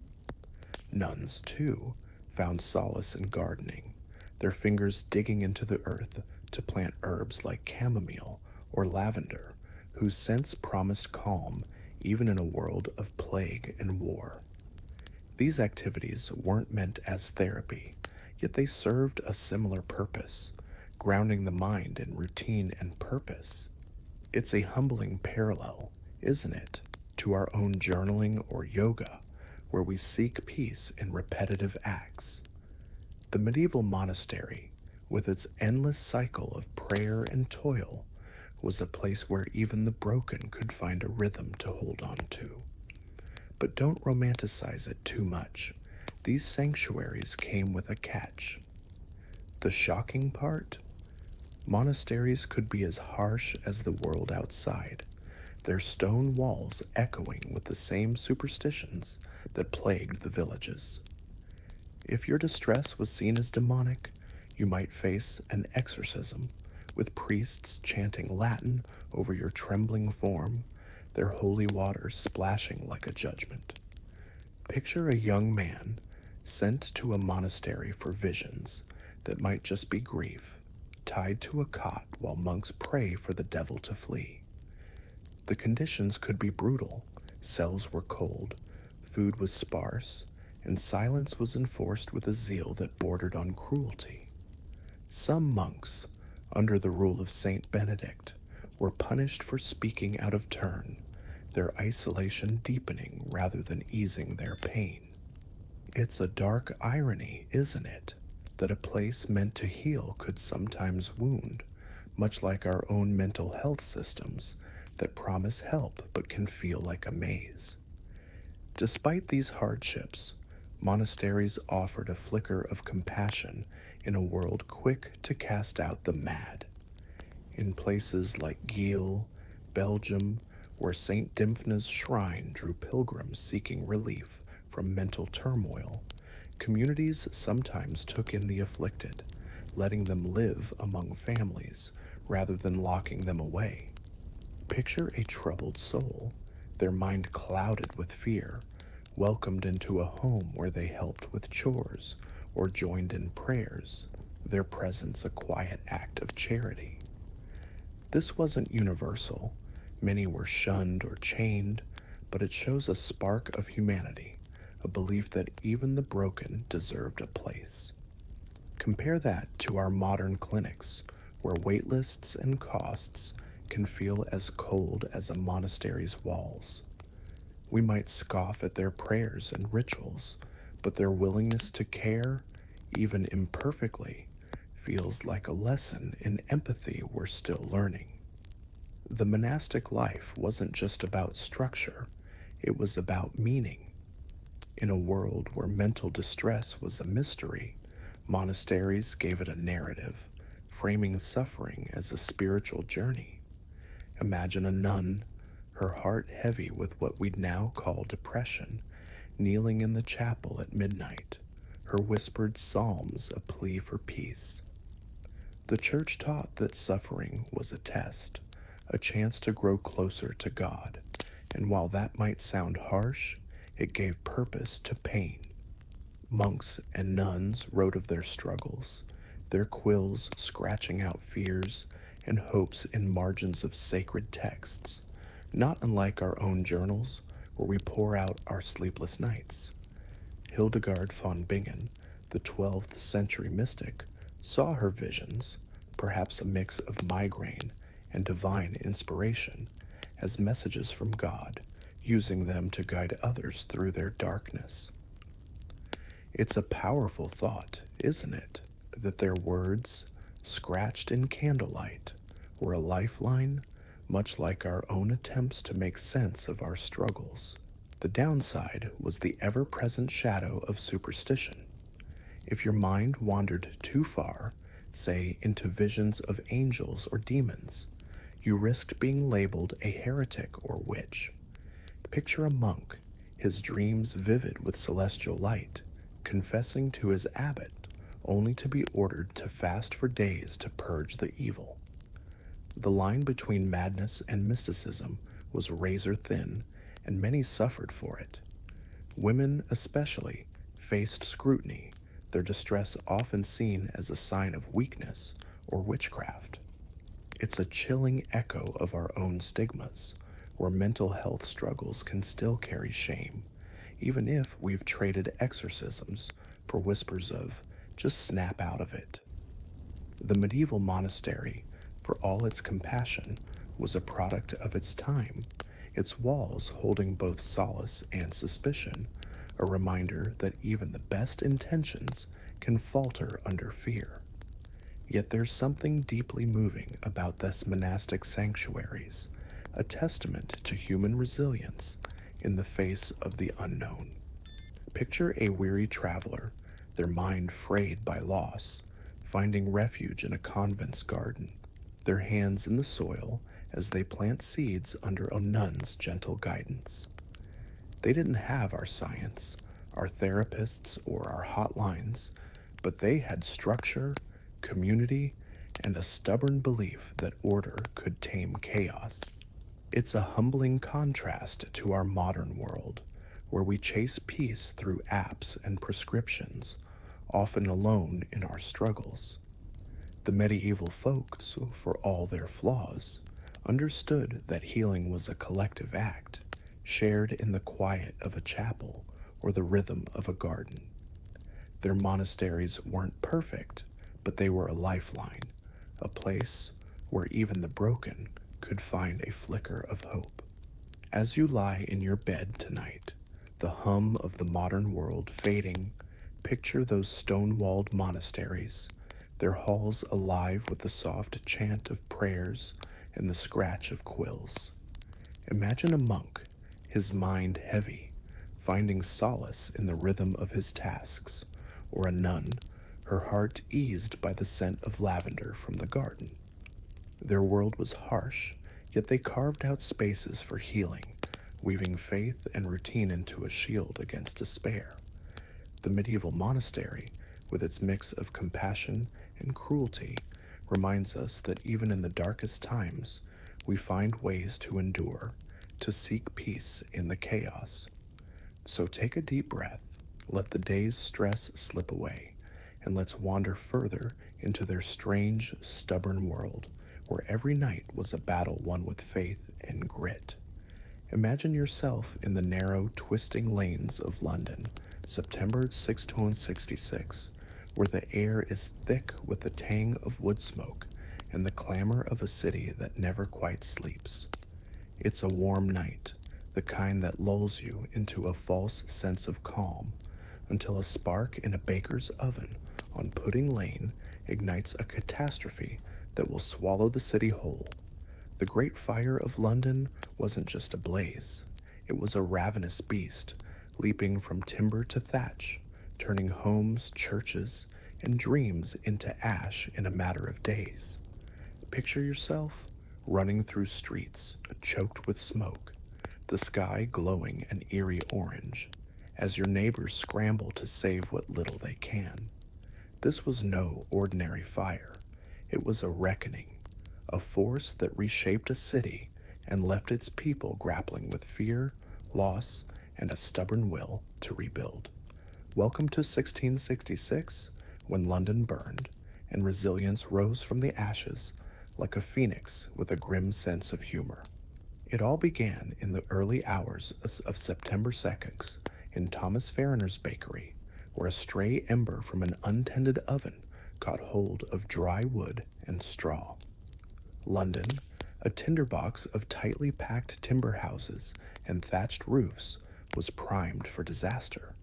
Nuns, too, found solace in gardening, their fingers digging into the earth to plant herbs like chamomile or lavender, whose scents promised calm even in a world of plague and war. These activities weren't meant as therapy, yet they served a similar purpose, grounding the mind in routine and purpose. It's a humbling parallel, isn't it, to our own journaling or yoga, where we seek peace in repetitive acts. The medieval monastery, with its endless cycle of prayer and toil, was a place where even the broken could find a rhythm to hold on to. But don't romanticize it too much. These sanctuaries came with a catch. The shocking part? Monasteries could be as harsh as the world outside, their stone walls echoing with the same superstitions that plagued the villages. If your distress was seen as demonic, you might face an exorcism, with priests chanting Latin over your trembling form, their holy water splashing like a judgment. Picture a young man sent to a monastery for visions that might just be grief, tied to a cot while monks pray for the devil to flee. The conditions could be brutal. Cells were cold, food was sparse, and silence was enforced with a zeal that bordered on cruelty. Some monks, under the rule of Saint Benedict, were punished for speaking out of turn, their isolation deepening rather than easing their pain. It's a dark irony, isn't it, that a place meant to heal could sometimes wound, much like our own mental health systems that promise help but can feel like a maze. Despite these hardships, monasteries offered a flicker of compassion in a world quick to cast out the mad. In places like Geel, Belgium, where St. Dymphna's shrine drew pilgrims seeking relief from mental turmoil, communities sometimes took in the afflicted, letting them live among families, rather than locking them away. Picture a troubled soul, their mind clouded with fear, welcomed into a home where they helped with chores or joined in prayers, their presence a quiet act of charity. This wasn't universal. Many were shunned or chained, but it shows a spark of humanity, a belief that even the broken deserved a place. Compare that to our modern clinics, where waitlists and costs can feel as cold as a monastery's walls. We might scoff at their prayers and rituals, but their willingness to care, even imperfectly, feels like a lesson in empathy we're still learning. The monastic life wasn't just about structure, it was about meaning. In a world where mental distress was a mystery, monasteries gave it a narrative, framing suffering as a spiritual journey. Imagine a nun, her heart heavy with what we'd now call depression, kneeling in the chapel at midnight, her whispered psalms a plea for peace. The church taught that suffering was a test, a chance to grow closer to God, and while that might sound harsh, it gave purpose to pain. Monks and nuns wrote of their struggles, their quills scratching out fears and hopes in margins of sacred texts, not unlike our own journals where we pour out our sleepless nights. Hildegard von Bingen, the 12th century mystic, saw her visions, perhaps a mix of migraine and divine inspiration, as messages from God, using them to guide others through their darkness. It's a powerful thought, isn't it, that their words, scratched in candlelight, were a lifeline, much like our own attempts to make sense of our struggles. The downside was the ever-present shadow of superstition. If your mind wandered too far, say into visions of angels or demons, you risked being labeled a heretic or witch. Picture a monk, his dreams vivid with celestial light, confessing to his abbot only to be ordered to fast for days to purge the evil. The line between madness and mysticism was razor thin, and many suffered for it. Women, especially, faced scrutiny, their distress often seen as a sign of weakness or witchcraft. It's a chilling echo of our own stigmas, where mental health struggles can still carry shame, even if we've traded exorcisms for whispers of, just snap out of it. The medieval monastery, for all its compassion, was a product of its time, its walls holding both solace and suspicion, a reminder that even the best intentions can falter under fear. Yet there's something deeply moving about these monastic sanctuaries, a testament to human resilience in the face of the unknown. Picture a weary traveler, their mind frayed by loss, finding refuge in a convent's garden, their hands in the soil as they plant seeds under a nun's gentle guidance. They didn't have our science, our therapists, or our hotlines, but they had structure, community, and a stubborn belief that order could tame chaos. It's a humbling contrast to our modern world, where we chase peace through apps and prescriptions, often alone in our struggles. The medieval folks, for all their flaws, understood that healing was a collective act, shared in the quiet of a chapel or the rhythm of a garden. Their monasteries weren't perfect, but they were a lifeline, a place where even the broken could find a flicker of hope. As you lie in your bed tonight, the hum of the modern world fading, picture those stone-walled monasteries, their halls alive with the soft chant of prayers and the scratch of quills. Imagine a monk, his mind heavy, finding solace in the rhythm of his tasks, or a nun, her heart eased by the scent of lavender from the garden. Their world was harsh, yet they carved out spaces for healing, weaving faith and routine into a shield against despair. The medieval monastery, with its mix of compassion and cruelty, reminds us that even in the darkest times, we find ways to endure, to seek peace in the chaos. So take a deep breath, let the day's stress slip away, and let's wander further into their strange, stubborn world, where every night was a battle won with faith and grit. Imagine yourself in the narrow, twisting lanes of London, September 1666, where the air is thick with the tang of wood smoke and the clamor of a city that never quite sleeps. It's a warm night, the kind that lulls you into a false sense of calm, until a spark in a baker's oven on Pudding Lane ignites a catastrophe that will swallow the city whole. The Great Fire of London wasn't just a blaze. It was a ravenous beast, leaping from timber to thatch, turning homes, churches, and dreams into ash in a matter of days. Picture yourself running through streets choked with smoke, the sky glowing an eerie orange, as your neighbors scramble to save what little they can. This was no ordinary fire. It was a reckoning, a force that reshaped a city and left its people grappling with fear, loss, and a stubborn will to rebuild. Welcome to 1666, when London burned, and resilience rose from the ashes like a phoenix with a grim sense of humor. It all began in the early hours of September 2nd in Thomas Farriner's bakery, where a stray ember from an untended oven caught hold of dry wood and straw. London, a tinderbox of tightly packed timber houses and thatched roofs, was primed for disaster.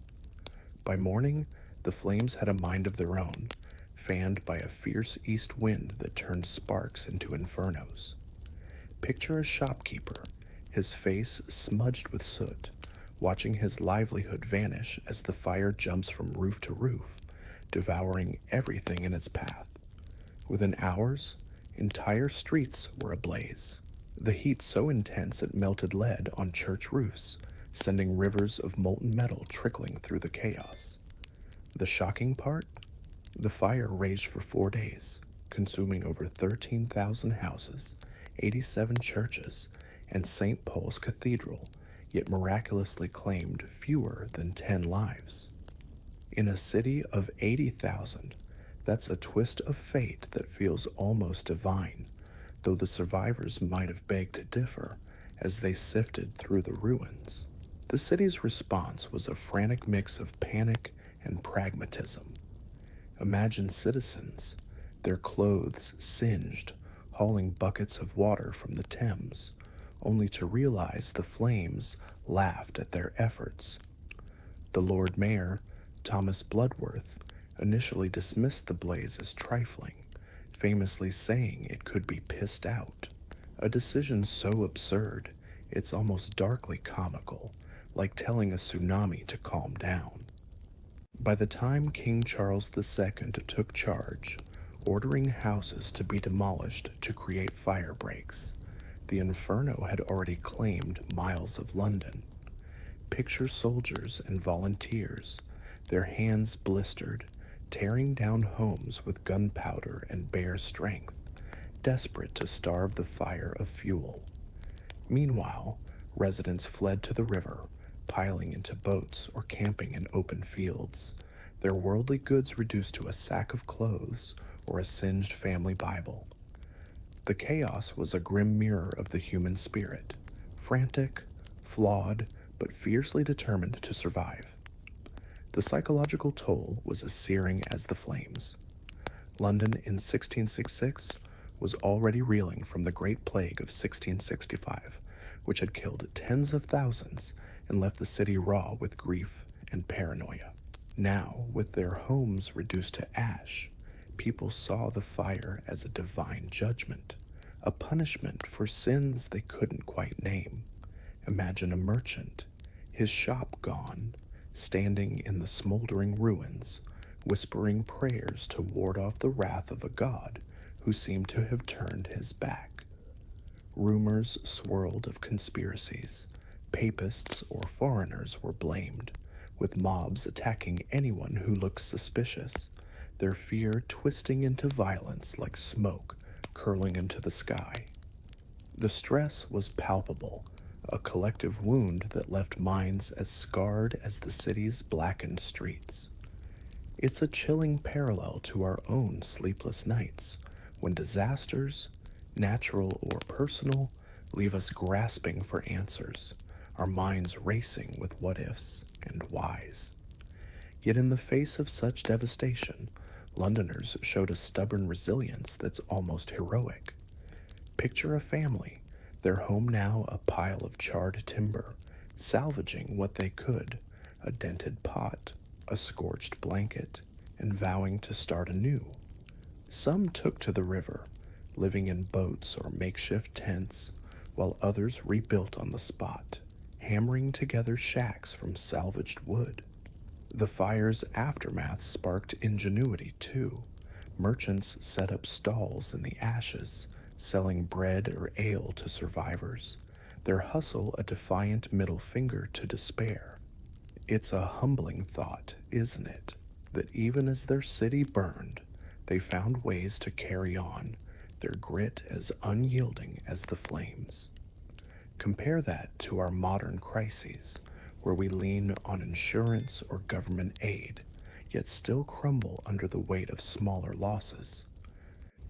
By morning, the flames had a mind of their own, fanned by a fierce east wind that turned sparks into infernos. Picture a shopkeeper, his face smudged with soot, watching his livelihood vanish as the fire jumps from roof to roof, devouring everything in its path. Within hours, entire streets were ablaze. The heat so intense it melted lead on church roofs, sending rivers of molten metal trickling through the chaos. The shocking part? The fire raged for 4 days, consuming over 13,000 houses, 87 churches, and St. Paul's Cathedral, yet miraculously claimed fewer than 10 lives. In a city of 80,000, that's a twist of fate that feels almost divine, though the survivors might have begged to differ as they sifted through the ruins. The city's response was a frantic mix of panic and pragmatism. Imagine citizens, their clothes singed, hauling buckets of water from the Thames, only to realize the flames laughed at their efforts. The Lord Mayor, Thomas Bloodworth, initially dismissed the blaze as trifling, famously saying it could be pissed out, a decision so absurd it's almost darkly comical, like telling a tsunami to calm down. By the time King Charles II took charge, ordering houses to be demolished to create fire breaks, the inferno had already claimed miles of London. Picture soldiers and volunteers, their hands blistered, tearing down homes with gunpowder and bare strength, desperate to starve the fire of fuel. Meanwhile, residents fled to the river, piling into boats or camping in open fields, their worldly goods reduced to a sack of clothes or a singed family Bible. The chaos was a grim mirror of the human spirit, frantic, flawed, but fiercely determined to survive. The psychological toll was as searing as the flames. London in 1666 was already reeling from the Great Plague of 1665, which had killed tens of thousands and left the city raw with grief and paranoia. Now, with their homes reduced to ash, people saw the fire as a divine judgment, a punishment for sins they couldn't quite name. Imagine a merchant, his shop gone, standing in the smoldering ruins, whispering prayers to ward off the wrath of a god who seemed to have turned his back. Rumors swirled of conspiracies. Papists or foreigners were blamed, with mobs attacking anyone who looked suspicious, their fear twisting into violence like smoke curling into the sky. The stress was palpable, a collective wound that left minds as scarred as the city's blackened streets. It's a chilling parallel to our own sleepless nights, when disasters, natural or personal, leave us grasping for answers, our minds racing with what ifs and whys. Yet, in the face of such devastation, Londoners showed a stubborn resilience that's almost heroic. Picture a family, their home now a pile of charred timber, salvaging what they could, a dented pot, a scorched blanket, and vowing to start anew. Some took to the river, living in boats or makeshift tents, while others rebuilt on the spot, hammering together shacks from salvaged wood. The fire's aftermath sparked ingenuity, too. Merchants set up stalls in the ashes, selling bread or ale to survivors, their hustle a defiant middle finger to despair. It's a humbling thought, isn't it, that even as their city burned, they found ways to carry on, their grit as unyielding as the flames. Compare that to our modern crises, where we lean on insurance or government aid, yet still crumble under the weight of smaller losses.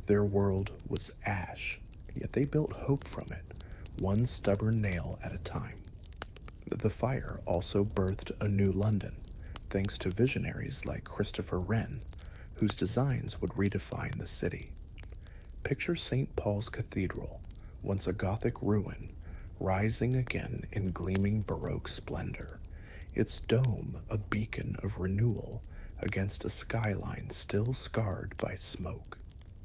Their world was ash, yet they built hope from it, one stubborn nail at a time. The fire also birthed a new London, thanks to visionaries like Christopher Wren, whose designs would redefine the city. Picture St. Paul's Cathedral, once a Gothic ruin, rising again in gleaming Baroque splendor, its dome a beacon of renewal against a skyline still scarred by smoke.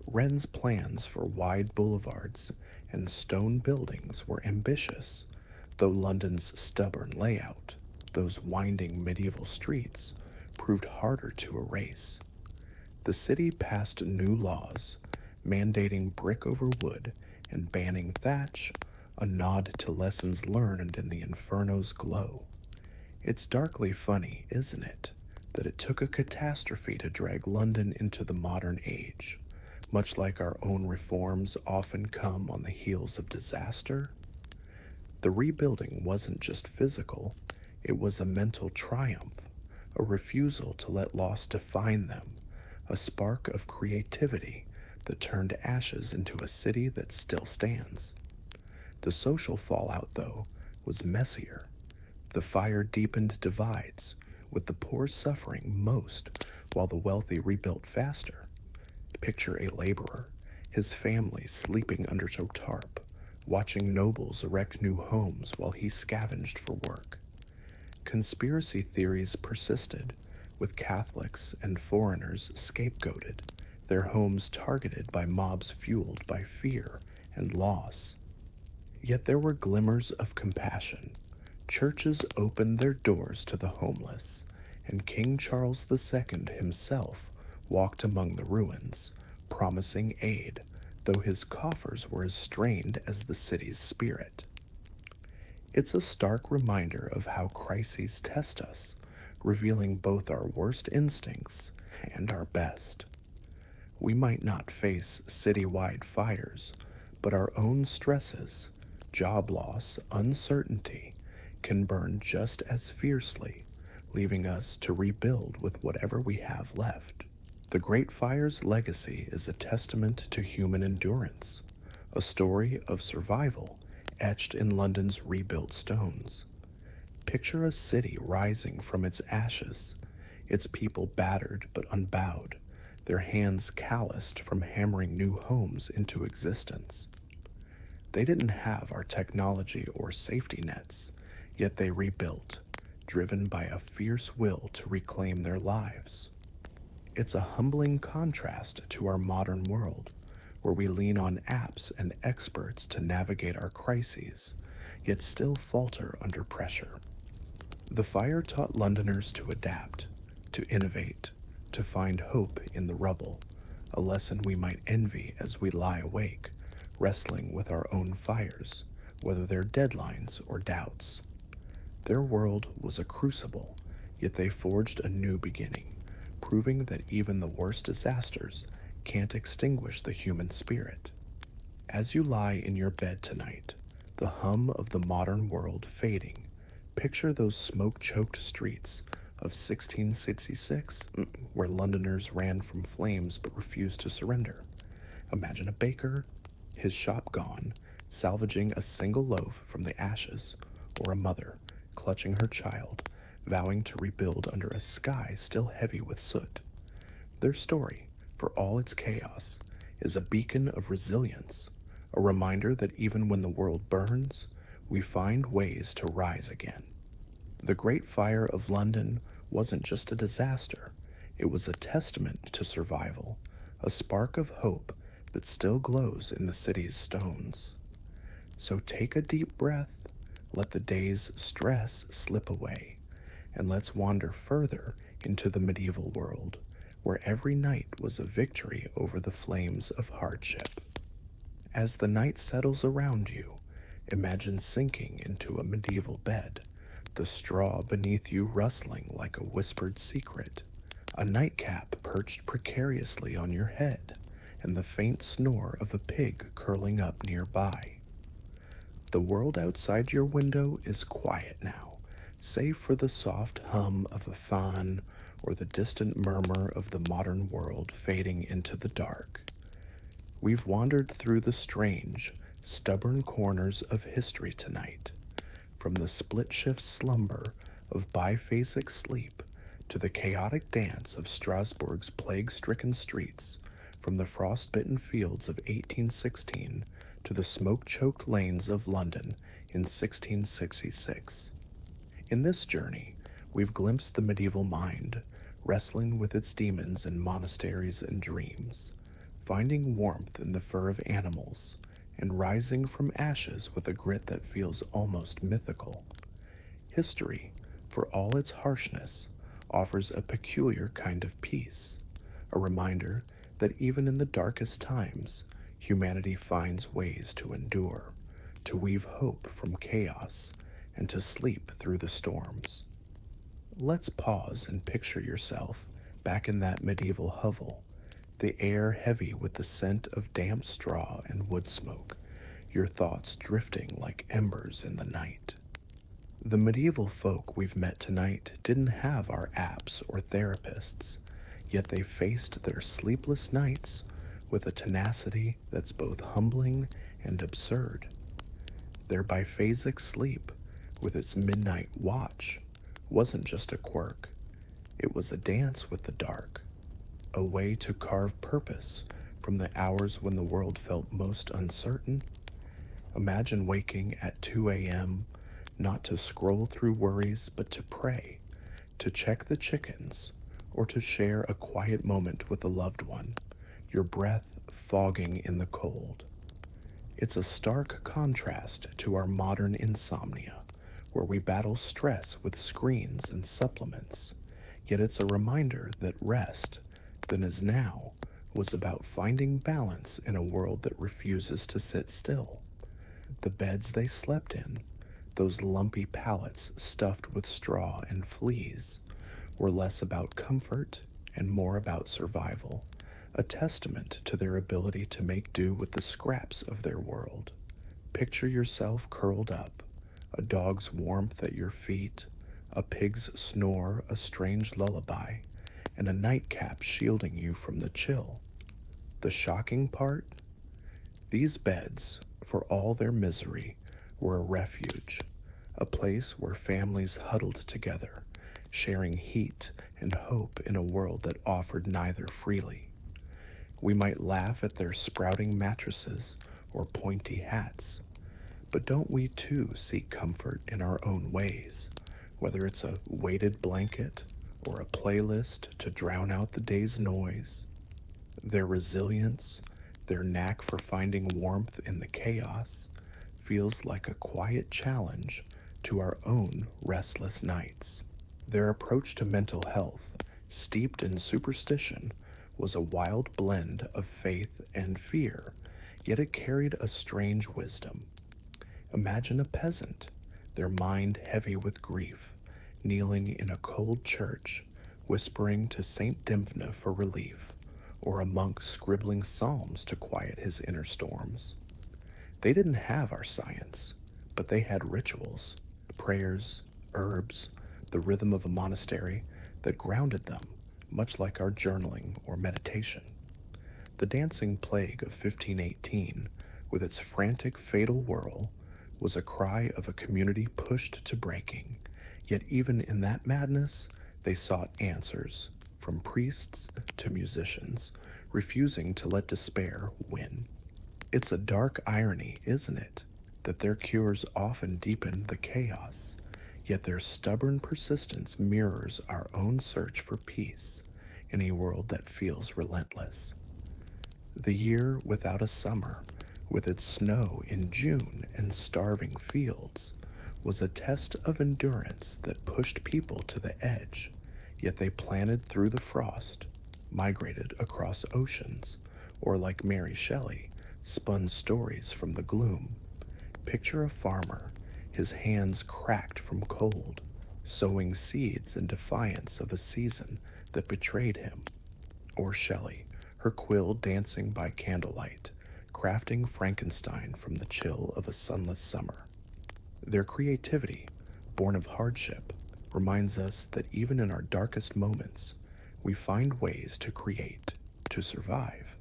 Wren's plans for wide boulevards and stone buildings were ambitious, though London's stubborn layout, those winding medieval streets, proved harder to erase. The city passed new laws, mandating brick over wood and banning thatch, a nod to lessons learned in the Inferno's glow. It's darkly funny, isn't it, that it took a catastrophe to drag London into the modern age, much like our own reforms often come on the heels of disaster? The rebuilding wasn't just physical, it was a mental triumph, a refusal to let loss define them, a spark of creativity that turned ashes into a city that still stands. The social fallout, though, was messier. The fire deepened divides, with the poor suffering most while the wealthy rebuilt faster. Picture a laborer, his family sleeping under a tarp, watching nobles erect new homes while he scavenged for work. Conspiracy theories persisted, with Catholics and foreigners scapegoated, their homes targeted by mobs fueled by fear and loss. Yet there were glimmers of compassion. Churches opened their doors to the homeless, and King Charles II himself walked among the ruins, promising aid, though his coffers were as strained as the city's spirit. It's a stark reminder of how crises test us, revealing both our worst instincts and our best. We might not face citywide fires, but our own stresses, job loss, uncertainty, can burn just as fiercely, leaving us to rebuild with whatever we have left. The Great Fire's legacy is a testament to human endurance, a story of survival etched in London's rebuilt stones. Picture a city rising from its ashes, its people battered but unbowed, their hands calloused from hammering new homes into existence. They didn't have our technology or safety nets, yet they rebuilt, driven by a fierce will to reclaim their lives. It's a humbling contrast to our modern world, where we lean on apps and experts to navigate our crises, yet still falter under pressure. The fire taught Londoners to adapt, to innovate, to find hope in the rubble, a lesson we might envy as we lie awake, wrestling with our own fires, whether they're deadlines or doubts. Their world was a crucible, yet they forged a new beginning, proving that even the worst disasters can't extinguish the human spirit. As you lie in your bed tonight, the hum of the modern world fading, picture those smoke-choked streets of 1666, where Londoners ran from flames but refused to surrender. Imagine a baker, his shop gone, salvaging a single loaf from the ashes, or a mother clutching her child, vowing to rebuild under a sky still heavy with soot. Their story, for all its chaos, is a beacon of resilience, a reminder that even when the world burns, we find ways to rise again. The Great Fire of London wasn't just a disaster, it was a testament to survival, a spark of hope that still glows in the city's stones. So take a deep breath, let the day's stress slip away, and let's wander further into the medieval world, where every night was a victory over the flames of hardship. As the night settles around you, imagine sinking into a medieval bed, the straw beneath you rustling like a whispered secret, a nightcap perched precariously on your head, and the faint snore of a pig curling up nearby. The world outside your window is quiet now, save for the soft hum of a fan or the distant murmur of the modern world fading into the dark. We've wandered through the strange, stubborn corners of history tonight, from the split-shift slumber of biphasic sleep to the chaotic dance of Strasbourg's plague-stricken streets, from the frostbitten fields of 1816 to the smoke-choked lanes of London in 1666. In this journey, we've glimpsed the medieval mind, wrestling with its demons in monasteries and dreams, finding warmth in the fur of animals, and rising from ashes with a grit that feels almost mythical. History, for all its harshness, offers a peculiar kind of peace, a reminder that even in the darkest times, humanity finds ways to endure, to weave hope from chaos, and to sleep through the storms. Let's pause and picture yourself back in that medieval hovel, the air heavy with the scent of damp straw and wood smoke, your thoughts drifting like embers in the night. The medieval folk we've met tonight didn't have our apps or therapists, yet they faced their sleepless nights with a tenacity that's both humbling and absurd. Their biphasic sleep, with its midnight watch, wasn't just a quirk. It was a dance with the dark, a way to carve purpose from the hours when the world felt most uncertain. Imagine waking at 2 a.m., not to scroll through worries, but to pray, to check the chickens, or to share a quiet moment with a loved one, your breath fogging in the cold. It's a stark contrast to our modern insomnia, where we battle stress with screens and supplements, yet it's a reminder that rest, then as now, was about finding balance in a world that refuses to sit still. The beds they slept in, those lumpy pallets stuffed with straw and fleas, were less about comfort and more about survival, a testament to their ability to make do with the scraps of their world. Picture yourself curled up, a dog's warmth at your feet, a pig's snore a strange lullaby, and a nightcap shielding you from the chill. The shocking part? These beds, for all their misery, were a refuge, a place where families huddled together, sharing heat and hope in a world that offered neither freely. We might laugh at their sprouting mattresses or pointy hats, but don't we too seek comfort in our own ways, whether it's a weighted blanket or a playlist to drown out the day's noise? Their resilience, their knack for finding warmth in the chaos, feels like a quiet challenge to our own restless nights. Their approach to mental health, steeped in superstition, was a wild blend of faith and fear, yet it carried a strange wisdom. Imagine a peasant, their mind heavy with grief, kneeling in a cold church, whispering to Saint Dymphna for relief, or a monk scribbling psalms to quiet his inner storms. They didn't have our science, but they had rituals, prayers, herbs, the rhythm of a monastery that grounded them, much like our journaling or meditation. The dancing plague of 1518, with its frantic fatal whirl, was a cry of a community pushed to breaking, yet even in that madness, they sought answers, from priests to musicians, refusing to let despair win. It's a dark irony, isn't it, that their cures often deepen the chaos, yet their stubborn persistence mirrors our own search for peace in a world that feels relentless. The year without a summer, with its snow in June and starving fields, was a test of endurance that pushed people to the edge, yet they planted through the frost, migrated across oceans, or like Mary Shelley, spun stories from the gloom. Picture a farmer, his hands cracked from cold, sowing seeds in defiance of a season that betrayed him. Or Shelley, her quill dancing by candlelight, crafting Frankenstein from the chill of a sunless summer. Their creativity, born of hardship, reminds us that even in our darkest moments, we find ways to create, to survive.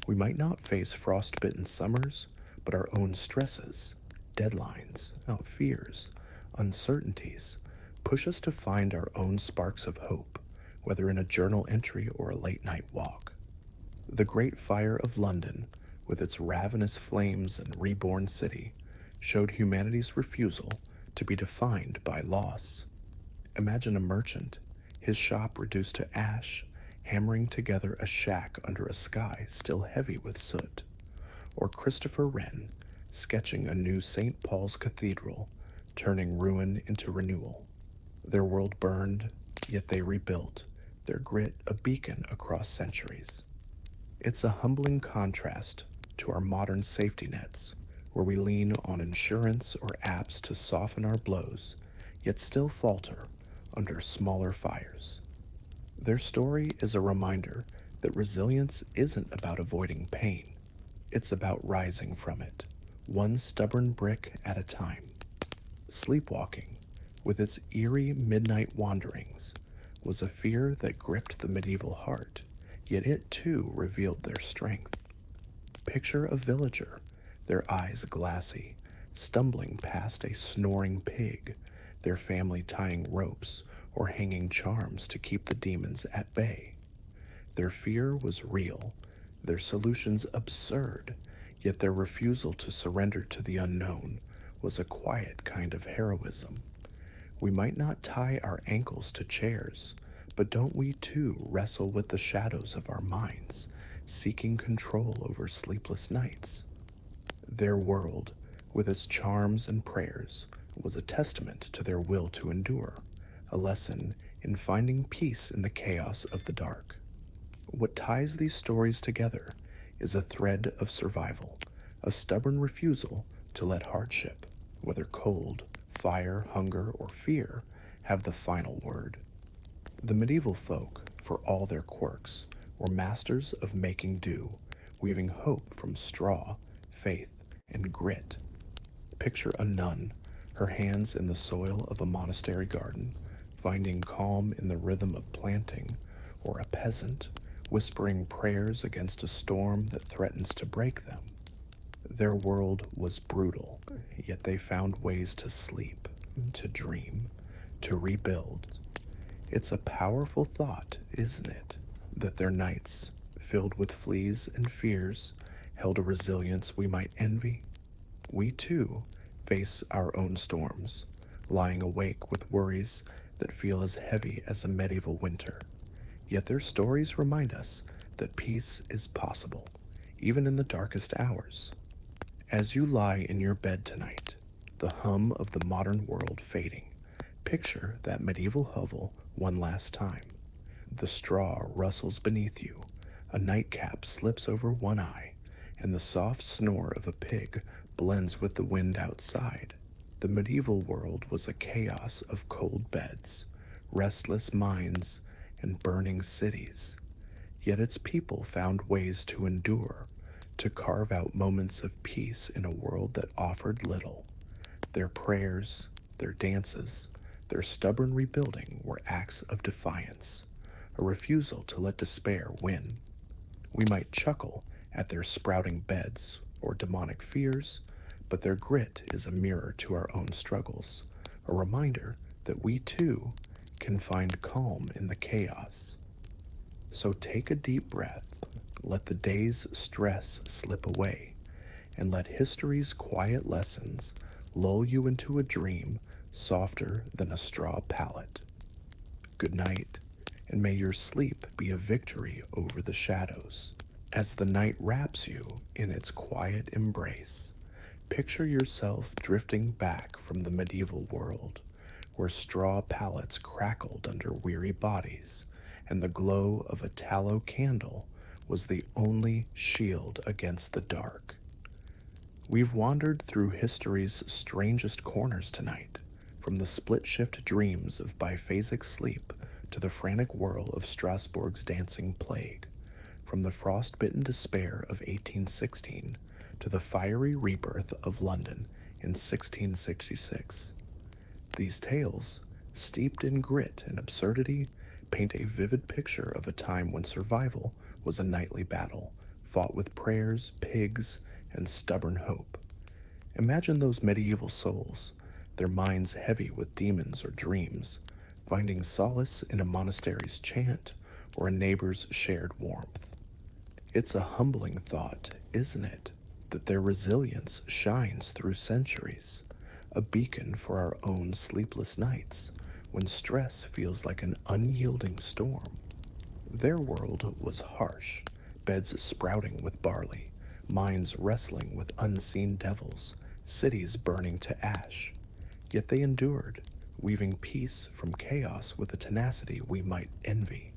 We might not face frostbitten summers, but our own stresses, deadlines, fears, uncertainties push us to find our own sparks of hope, whether in a journal entry or a late night walk. The Great Fire of London, with its ravenous flames and reborn city, showed humanity's refusal to be defined by loss. Imagine a merchant, his shop reduced to ash, hammering together a shack under a sky still heavy with soot. Or Christopher Wren, sketching a new St. Paul's Cathedral, turning ruin into renewal. Their world burned, yet they rebuilt, their grit a beacon across centuries. It's a humbling contrast to our modern safety nets, where we lean on insurance or apps to soften our blows, yet still falter under smaller fires. Their story is a reminder that resilience isn't about avoiding pain. It's about rising from it, one stubborn brick at a time. Sleepwalking, with its eerie midnight wanderings, was a fear that gripped the medieval heart, yet it too revealed their strength. Picture a villager, their eyes glassy, stumbling past a snoring pig, their family tying ropes or hanging charms to keep the demons at bay. Their fear was real, their solutions absurd, yet their refusal to surrender to the unknown was a quiet kind of heroism. We might not tie our ankles to chairs, but don't we too wrestle with the shadows of our minds, seeking control over sleepless nights? Their world, with its charms and prayers, was a testament to their will to endure, a lesson in finding peace in the chaos of the dark. What ties these stories together is a thread of survival, a stubborn refusal to let hardship, whether cold, fire, hunger, or fear, have the final word. The medieval folk, for all their quirks, were masters of making do, weaving hope from straw, faith, and grit. Picture a nun, her hands in the soil of a monastery garden, finding calm in the rhythm of planting, or a peasant, whispering prayers against a storm that threatens to break them. Their world was brutal, yet they found ways to sleep, to dream, to rebuild. It's a powerful thought, isn't it, that their nights, filled with fleas and fears, held a resilience we might envy? We too face our own storms, lying awake with worries that feel as heavy as a medieval winter. Yet their stories remind us that peace is possible, even in the darkest hours. As you lie in your bed tonight, the hum of the modern world fading, picture that medieval hovel one last time. The straw rustles beneath you, a nightcap slips over one eye, and the soft snore of a pig blends with the wind outside. The medieval world was a chaos of cold beds, restless minds, and burning cities. Yet its people found ways to endure, to carve out moments of peace in a world that offered little. Their prayers, their dances, their stubborn rebuilding were acts of defiance, a refusal to let despair win. We might chuckle at their sprouting beds or demonic fears, but their grit is a mirror to our own struggles, a reminder that we too can find calm in the chaos. So take a deep breath, let the day's stress slip away, and let history's quiet lessons lull you into a dream softer than a straw pallet. Good night, and may your sleep be a victory over the shadows. As the night wraps you in its quiet embrace, picture yourself drifting back from the medieval world, where straw pallets crackled under weary bodies, and the glow of a tallow candle was the only shield against the dark. We've wandered through history's strangest corners tonight, from the split-shift dreams of biphasic sleep to the frantic whirl of Strasbourg's dancing plague, from the frost-bitten despair of 1816 to the fiery rebirth of London in 1666. These tales, steeped in grit and absurdity, paint a vivid picture of a time when survival was a nightly battle, fought with prayers, pigs, and stubborn hope. Imagine those medieval souls, their minds heavy with demons or dreams, finding solace in a monastery's chant or a neighbor's shared warmth. It's a humbling thought, isn't it, that their resilience shines through centuries, a beacon for our own sleepless nights when stress feels like an unyielding storm. Their world was harsh, beds sprouting with barley, minds wrestling with unseen devils, cities burning to ash. Yet they endured, weaving peace from chaos with a tenacity we might envy.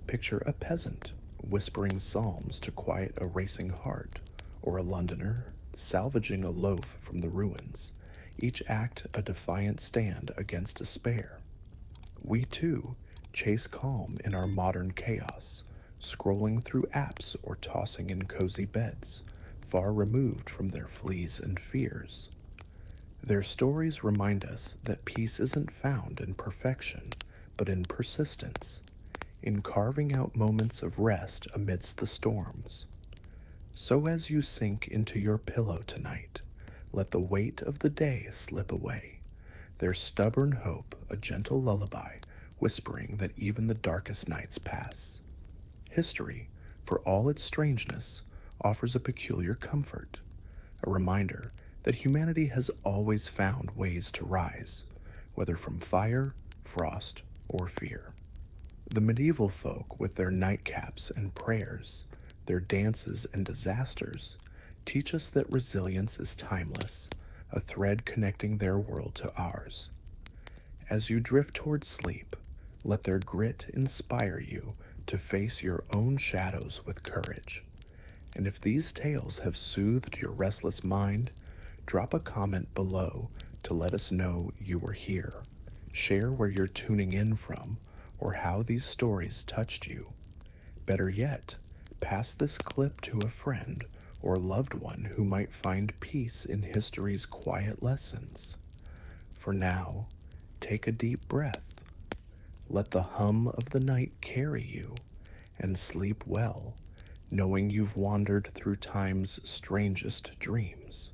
Picture a peasant whispering psalms to quiet a racing heart, or a Londoner salvaging a loaf from the ruins, each act a defiant stand against despair. We too chase calm in our modern chaos, scrolling through apps or tossing in cozy beds, far removed from their fleas and fears. Their stories remind us that peace isn't found in perfection, but in persistence, in carving out moments of rest amidst the storms. So as you sink into your pillow tonight, let the weight of the day slip away, their stubborn hope a gentle lullaby, whispering that even the darkest nights pass. History, for all its strangeness, offers a peculiar comfort, a reminder that humanity has always found ways to rise, whether from fire, frost, or fear. The medieval folk, with their nightcaps and prayers, their dances and disasters, teach us that resilience is timeless, a thread connecting their world to ours. As you drift toward sleep, let their grit inspire you to face your own shadows with courage. And if these tales have soothed your restless mind, drop a comment below to let us know you were here. Share where you're tuning in from or how these stories touched you. Better yet, pass this clip to a friend or loved one who might find peace in history's quiet lessons. For now, take a deep breath. Let the hum of the night carry you, and sleep well, knowing you've wandered through time's strangest dreams.